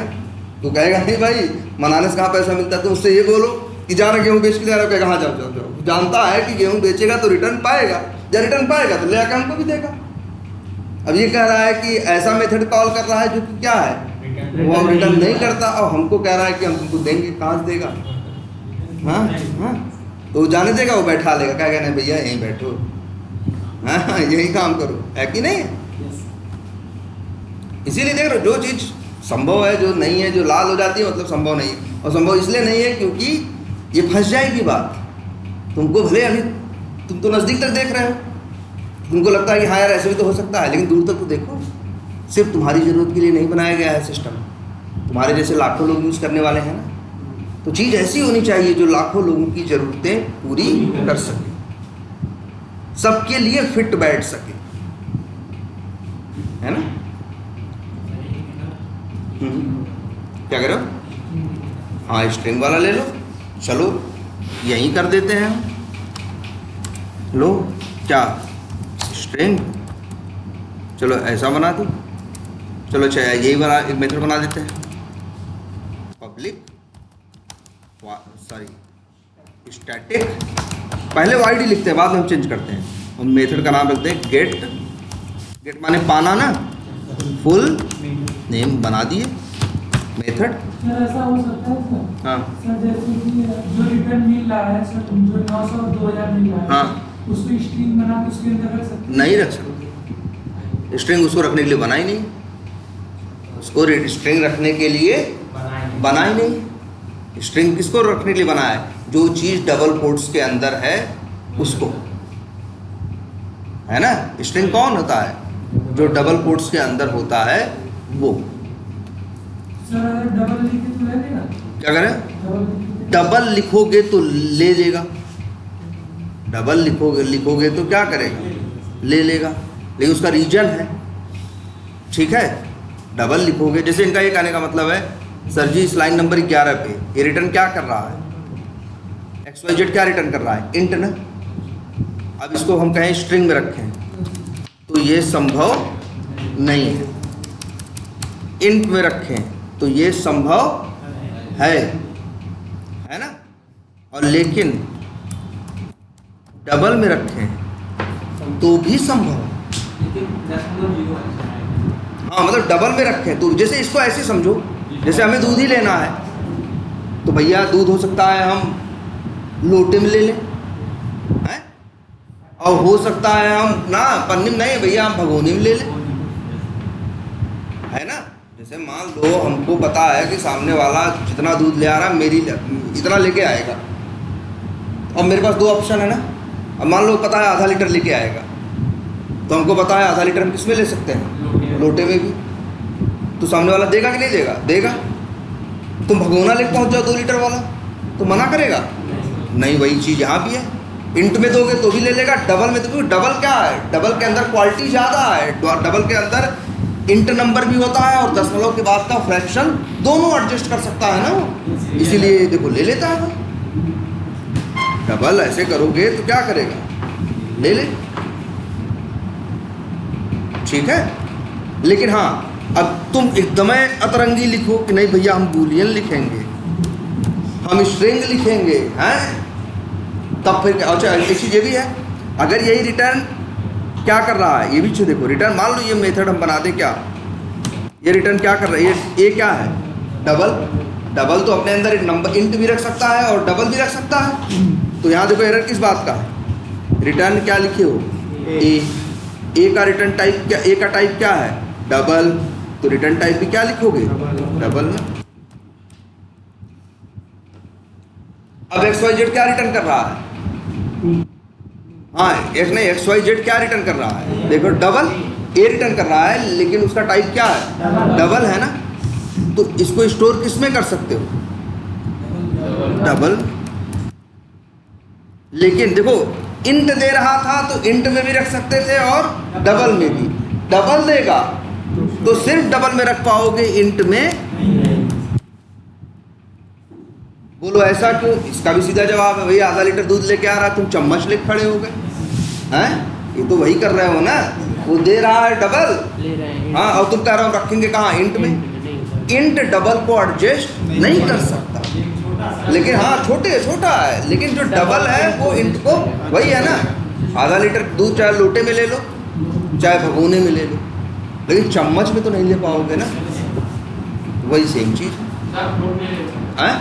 तो कहेगा नहीं भाई मनाने से कहाँ पैसा मिलता है। तो उससे ये बोलो कि जाना गेहूँ बेच के ले रहा हो, कहेगा हाँ जाओ जाओ जाओ, जानता है कि गेहूँ बेचेगा तो रिटर्न पाएगा, जब रिटर्न पाएगा तो ले आकर हमको भी देगा। अब ये कह रहा है कि ऐसा मेथड कॉल कर रहा है जो कि क्या है वो अब रिटर्न नहीं करता, और हमको कह रहा है कि हम तुमको देंगे, कहाँ से देगा, हाँ हाँ तो जाने देगा, वो बैठा लेगा, कहेगा नहीं भैया यहीं बैठो, हाँ यही काम करो, है कि नहीं। इसीलिए देख रहे हो जो चीज़ संभव है जो नहीं है, जो लाल हो जाती है मतलब संभव नहीं है, और संभव इसलिए नहीं है क्योंकि ये फंस जाएगी बात। तुमको भले अभी तुम तो नज़दीक तक देख रहे हो, तुमको लगता है कि हाँ यार ऐसे भी तो हो सकता है, लेकिन दूर तक तो देखो, सिर्फ तुम्हारी ज़रूरत के लिए नहीं बनाया गया है सिस्टम, तुम्हारे जैसे लाखों लोग यूज़ करने वाले हैं ना, तो चीज़ ऐसी होनी चाहिए जो लाखों लोगों की ज़रूरतें पूरी कर सके, सबके लिए फिट बैठ सके, है ना। क्या करो, हाँ स्ट्रिंग वाला ले लो, चलो यहीं कर देते हैं हम। लो क्या स्ट्रिंग, चलो ऐसा बना दो, चलो अच्छा यही बना, एक मेथड बना देते हैं, पब्लिक सॉरी स्टैटिक, पहले वो आईडी लिखते हैं बाद में हम चेंज करते हैं, हम मेथड का नाम रखते हैं गेट, गेट माने पाना ना, फुल नेम बना दिए मेथड। सर ऐसा हो सकता है सर, हाँ सर जैसे कि जो रिटर्न मिल रहा है सर, जो 900 और 2000 मिल रहा है, हाँ उसको स्ट्रिंग बना के उसके अंदर रख सकते हैं? नहीं रख सकते, स्ट्रिंग उसको रखने के लिए बना ही नहीं, उसको स्ट्रिंग रखने के लिए बना ही नहीं। स्ट्रिंग किसको रखने के लिए बना है, जो चीज़ डबल कोट्स के अंदर है उसको, है ना। स्ट्रिंग कौन होता है, जो डबल कोट्स के अंदर होता है वो। सर अगर डबल लिखे तो ले लेगा? क्या करें, डबल लिखे डबल लिखोगे तो ले लेगा, डबल लिखोगे तो क्या करेगा, ले लेगा, लेकिन उसका रीजन है, ठीक है। डबल लिखोगे, जैसे इनका ये कहने का मतलब है सर जी इस लाइन नंबर 11 पे ये रिटर्न क्या कर रहा है, XYZ क्या रिटर्न कर रहा है, इंट ना। अब इसको हम कहें स्ट्रिंग में रखें तो ये संभव नहीं है, इंट में रखें तो ये संभव है ना, और लेकिन डबल में रखें तो भी संभव है। हाँ मतलब डबल में रखें तो, जैसे इसको ऐसे समझो, जैसे हमें दूध ही लेना है तो भैया दूध हो सकता है हम लोटे में ले लें, हैं, और हो सकता है हम ना पन्नी में, नहीं भैया हम भगोनी में ले लें, है ना। जैसे मान लो हमको पता है कि सामने वाला जितना दूध ले आ रहा है मेरी इतना लेके आएगा, अब मेरे पास दो ऑप्शन है ना। अब मान लो पता है आधा लीटर लेके आएगा, तो हमको पता है आधा लीटर हम किस में ले सकते हैं, लोटे में भी। तो सामने वाला देगा कि नहीं देगा, देगा। तुम भगोना लेके पहुंच जाओ 2 लीटर वाला, तो मना करेगा नहीं, वही चीज़ यहाँ भी है, इंट में दोगे तो भी ले लेगा, डबल में दोगे। डबल क्या है, डबल के अंदर क्वालिटी ज़्यादा है, डबल के अंदर इंट नंबर भी होता है और दशमलव के बाद का फ्रैक्शन दोनों एडजस्ट कर सकता है ना वो, इसीलिए देखो ले लेता है वो। डबल ऐसे करोगे तो क्या करेगा, ले ले, ठीक है। लेकिन हाँ अब तुम एकदम अतरंगी लिखो कि नहीं भैया हम बूलियन लिखेंगे, हम स्ट्रिंग लिखेंगे, हैं, तब फिर अच्छा एक चीज़ ये भी है, अगर यही रिटर्न क्या कर रहा है, ये भी चीज़ देखो, रिटर्न मान लो ये मेथड हम बना दें, क्या ये रिटर्न क्या कर रहा है, ये क्या है, डबल। डबल तो अपने अंदर एक नंबर इंट भी रख सकता है और डबल भी रख सकता है। तो यहाँ देखो एरर किस बात का है, रिटर्न क्या लिखे हो, ए का रिटर्न टाइप क्या, ए का टाइप क्या है, डबल, तो रिटर्न टाइप भी क्या लिखोगे, डबल ना। अब XYZ क्या रिटर्न कर रहा है, हाँ एक नहीं XYZ क्या रिटर्न कर रहा है, देखो डबल, ए रिटर्न कर रहा है लेकिन उसका टाइप क्या है, डबल है ना। तो इसको स्टोर किस में कर सकते हो, डबल। लेकिन देखो इंट दे रहा था तो इंट में भी रख सकते थे और डबल में भी। डबल देगा तो सिर्फ डबल में रख पाओगे, इंट में। बोलो ऐसा क्यों, इसका भी सीधा जवाब है, भैया आधा लीटर दूध लेके आ रहा है, तुम चम्मच लेके खड़े हो गए, हैं, ये तो वही कर रहे हो ना, वो दे रहा है डबल, हाँ, और तुम कह रहे हो रखेंगे कहाँ, इंट में। इंट डबल को एडजस्ट नहीं कर सकता, लेकिन हाँ छोटा है, लेकिन जो डबल है वो इंट को, वही है ना, आधा लीटर दूध चाहे लोटे में ले लो चाहे भगोने में ले लो, लेकिन चम्मच में तो नहीं ले पाओगे ना, वही सेम चीज़ है।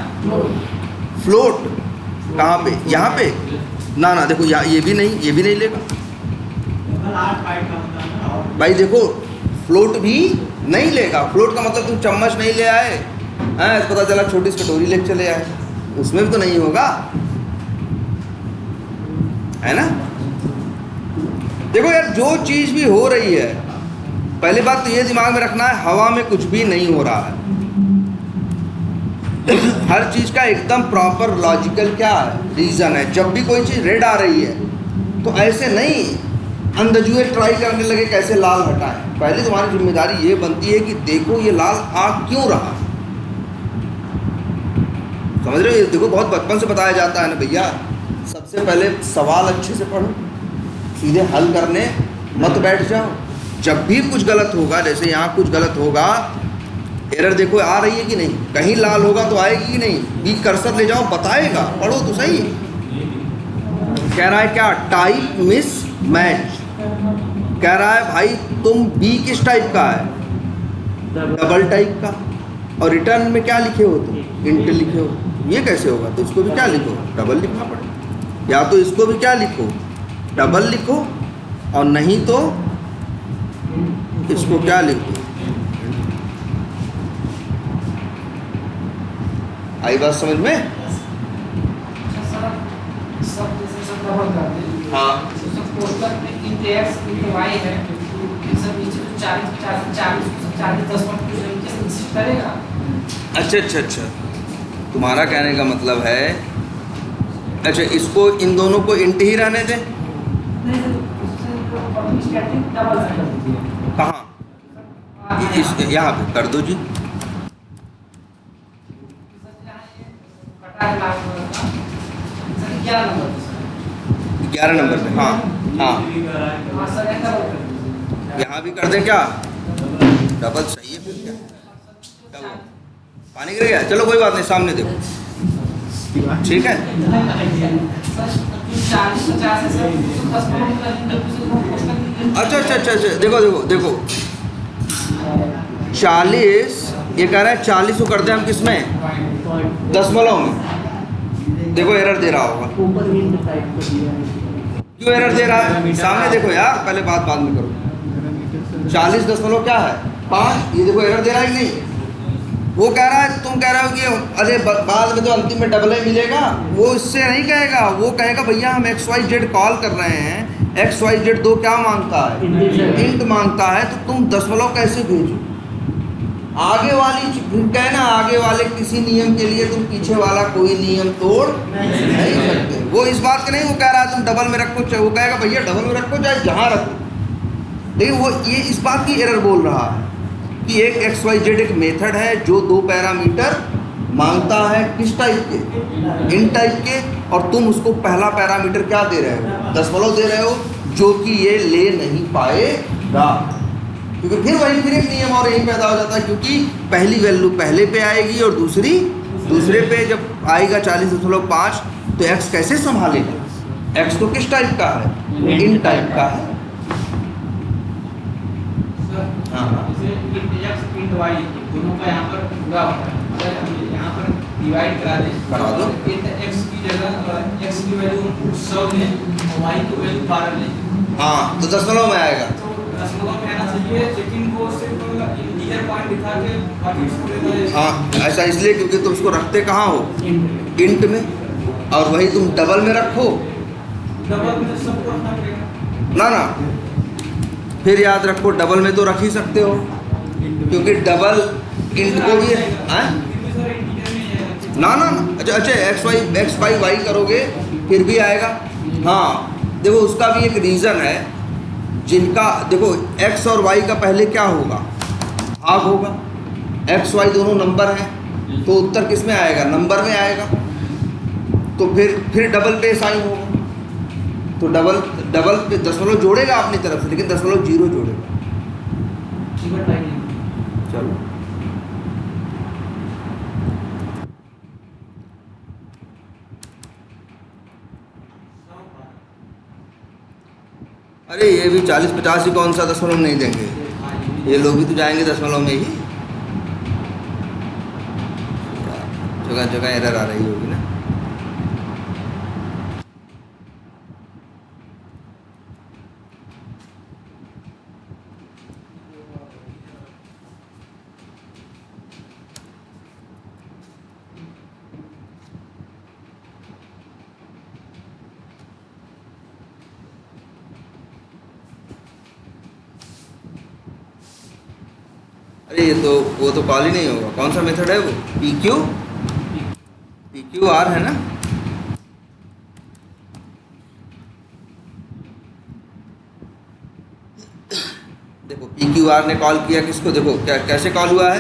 फ्लोट कहाँ पे, यहाँ पे ना ना, देखो ये भी नहीं लेगा भाई, देखो फ्लोट भी नहीं लेगा। फ्लोट का मतलब तुम चम्मच नहीं ले आए हैं, पता चला छोटी सी कटोरी लेके चले आए, उसमें भी तो नहीं होगा, है ना। देखो यार जो चीज़ भी हो रही है, पहली बात तो ये दिमाग में रखना है, हवा में कुछ भी नहीं हो रहा है, हर चीज़ का एकदम प्रॉपर लॉजिकल क्या है रीज़न है। जब भी कोई चीज़ रेड आ रही है तो ऐसे नहीं अंधजुए ट्राई करने लगे कैसे लाल हटाएं। पहले तुम्हारी जिम्मेदारी ये बनती है कि देखो ये लाल आ क्यों रहा, समझ रहे हो? ये देखो बहुत बचपन से बताया जाता है ना भैया, सबसे पहले सवाल अच्छे से पढ़ो, सीधे हल करने मत बैठ जाओ। जब भी कुछ गलत होगा, जैसे यहाँ कुछ गलत होगा, एरर देखो आ रही है कि नहीं, कहीं लाल होगा तो आएगी कि नहीं, बी कर्सर ले जाओ बताएगा, पढ़ो तो सही। कह रहा है क्या, टाइप मिस मैच। कह रहा है भाई तुम बी किस टाइप का है, डबल टाइप का, और रिटर्न में क्या लिखे हो तुम, इंट लिखे हो। ये कैसे होगा, तो इसको भी क्या लिखो, डबल लिखना पड़ेगा, या तो इसको भी क्या लिखो, डबल लिखो, और नहीं तो इसको क्या लिखो। आई बात समझ में? अच्छा सर, सब जैसे सब डबल कर दे। हाँ सब कोष्ठक में int x int y है, इन सब नीचे तो 40 10 पर कुछ नीचे से इंसिस्ट करेगा। अच्छा, तुम्हारा कहने का मतलब है, अच्छा इसको इन दोनों को इंट ही रहने दें। नहीं सर, उससे स्टैटिक डबल कर दीजिए। कहाँ, इस यहाँ पे कर दो जी। कटा है लाल कलर का, सर 11 नंबर पे सर। 11 नंबर पे, हाँ हाँ, हाँ सर, एक डबल कर दीजिए। यहाँ भी कर दें क्या, डबल सही है। फिर क्या, क्या हुआ? पानी गिर गया, चलो कोई बात नहीं, सामने देखो, ठीक है। सर 40 50 है सर, 10 पर अच्छा, देखो 40, ये कह रहा है 40 को कर दें हम किस में, दशमलव में। देखो एरर दे रहा होगा, क्यों एरर दे रहा है, सामने देखो यार, पहले बात बाद में करो। 40 दशमलव क्या है 5, ये देखो एरर दे रहा है कि नहीं। वो कह रहा है, तुम कह रहे हो कि अरे बाद में तो अंतिम में डबल ही मिलेगा, वो इससे नहीं कहेगा, वो कहेगा भैया हम XYZ कॉल कर रहे हैं, XYZ 2 क्या मांगता है, इंट मांगता है, तो तुम दशमलव कैसे भेजो। आगे वाली कहे ना, आगे वाले किसी नियम के लिए तुम पीछे वाला कोई नियम तोड़ नहीं सकते। वो इस बात के नहीं, वो कह रहा है तुम डबल में रखो, वो कहेगा भैया डबल में रखो चाहे जहाँ रखो, लेकिन वो ये इस बात की एरर बोल रहा है कि एक XYZ एक मेथड है जो 2 पैरामीटर मांगता है, किस टाइप के, इन टाइप के, और तुम उसको पहला पैरामीटर क्या दे रहे हो, दशमलव दे रहे हो, जो कि ये ले नहीं पाएगा, क्योंकि फिर एक नियम और यही पैदा हो जाता है, क्योंकि पहली वैल्यू पहले पे आएगी और दूसरी दूसरे पे जब आएगा 40.5, तो x कैसे संभालेगा, x तो किस टाइप का है, इन टाइप का है। हाँ, जैसे int x int y दोनों का यहाँ पर पूरा होता है, अगर हम यहाँ पर डिवाइड करा दें, करा दो, int x की जगह x की वैल्यू 100 लें और y की वैल्यू 12 लें, हाँ तो दशमलव में आएगा। तो दशमलव में आना चाहिए, लेकिन वो सिर्फ इंटीजर पॉइंट दिखा के बाकी इसको देता है। हाँ ऐसा इसलिए क्योंकि तुम उसको रखते कहाँ हो, इंट में, और वही तुम डबल में रखो, डबल में सबको रखना पड़ेगा ना, फिर याद रखो डबल में तो रख ही सकते हो, क्योंकि डबल इंट को भी ना, अच्छा x y y करोगे फिर भी आएगा। हाँ देखो उसका भी एक रीज़न है, जिनका देखो x और y का पहले क्या होगा, भाग होगा, x y दोनों नंबर हैं, तो उत्तर किस में आएगा, नंबर में आएगा, तो फिर डबल पे साइन होगा, तो डबल पे दशमलव जोड़ेगा अपनी तरफ से, लेकिन दशमलव 0 जोड़ेगा। चलो अरे ये भी 40-50 ही कौन सा दशमलव नहीं देंगे, ये लोग भी तो जाएंगे दशमलव में ही। जगह जगह एरर आ रही होगी ना। अरे ये तो वो तो कॉल ही नहीं होगा, कौन सा मेथड है वो, PQ पी क्यू आर है ना, देखो पी क्यू आर ने कॉल किया किसको, देखो क्या कैसे कॉल हुआ है,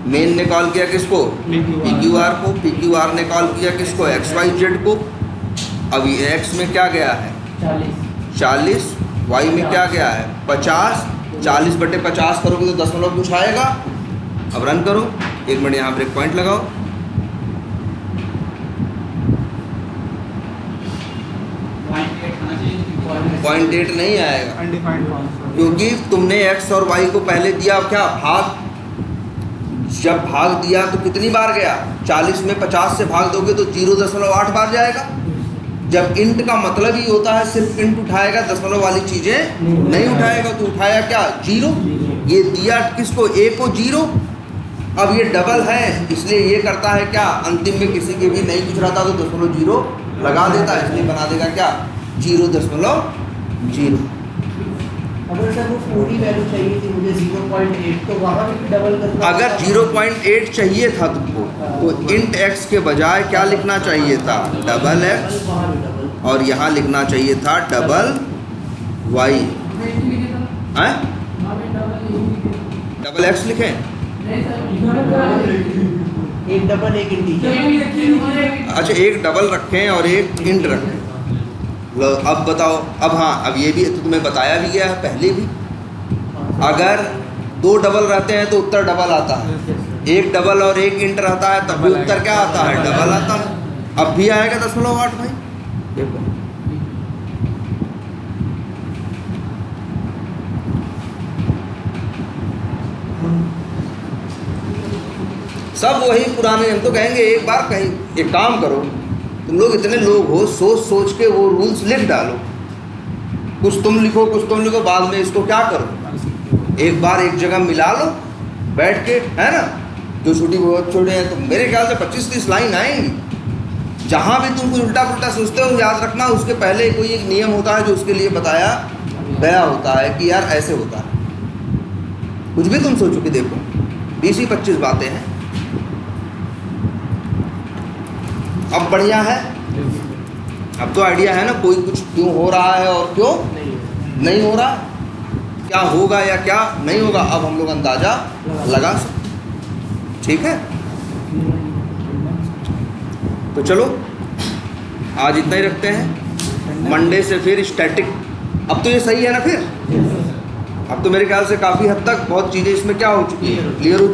मेन ने कॉल किया किसको, पी क्यू आर को, पी क्यू आर ने कॉल किया किसको, एक्स वाई जेड को। अब ये एक्स में क्या गया है 40, वाई में क्या गया है 50, 40/50 करोगे तो दशमलव कुछ आएगा। अब रन करो, 1 मिनट यहाँ ब्रेक पॉइंट लगाओ। पॉइंट 8 नहीं आएगा अनडिफाइंड फंक्शन, क्योंकि तुमने x और y को पहले दिया क्या भाग, जब भाग दिया तो कितनी बार गया, 40 में 50 से भाग दोगे तो 0.8 बार जाएगा। जब इंट का मतलब ही होता है सिर्फ इंट उठाएगा, दशमलव वाली चीजें नहीं उठाएगा, तो उठाया क्या 0। ये दिया किसको, a को 0। अब ये डबल है इसलिए ये करता है क्या, अंतिम में किसी के भी नहीं कुछ रहता तो दशमलव 0 लगा देता है, इसलिए बना देगा क्या 0.0। अगर सर वो पूरी वैल्यू चाहिए थी मुझे 0.8 तो वहाँ भी डबल करना, अगर 0.8 चाहिए था तुमको तो इंट x के बजाय क्या लिखना चाहिए था, डबल x, वहाँ भी डबल, और यहाँ लिखना चाहिए था डबल y। हैं डबल x लिखें, एक डबल एक इंटीजर। अच्छा एक डबल रखें और एक इंट रखें। लो अब बताओ, अब हाँ अब ये भी तो तुम्हें बताया भी गया है पहले भी, अगर 2 डबल रहते हैं तो उत्तर डबल आता है, एक डबल और एक इंट रहता है तब भी उत्तर क्या आता है, डबल आता है। अब भी आएगा 0.8 भाई, देखो सब वही पुराने। हम तो कहेंगे एक बार कहीं एक काम करो, तुम लोग इतने लोग हो, सोच सोच के वो रूल्स लिख डालो, कुछ तुम लिखो कुछ तुम लिखो, बाद में इसको क्या करो, एक बार एक जगह मिला लो बैठ के, है ना। जो छोटी बहुत छोटे हैं तो मेरे ख्याल से 25-30 लाइन आएंगी। जहाँ भी तुम कुछ उल्टा पुल्टा सोचते हो याद रखना उसके पहले कोई एक नियम होता है जो उसके लिए बताया गया होता है कि यार ऐसे होता है। कुछ भी तुम सोचो कि देखो 20-25 बातें हैं। अब बढ़िया है, अब तो आइडिया है ना कोई कुछ क्यों हो रहा है और क्यों नहीं हो रहा, क्या होगा या क्या नहीं होगा, अब हम लोग अंदाजा लगा सकते। ठीक है, तो चलो आज इतना ही रखते हैं, मंडे से फिर स्टैटिक। अब तो ये सही है ना, फिर अब तो मेरे ख्याल से काफ़ी हद तक बहुत चीज़ें इसमें क्या हो चुकी है, क्लियर हो चुकी है।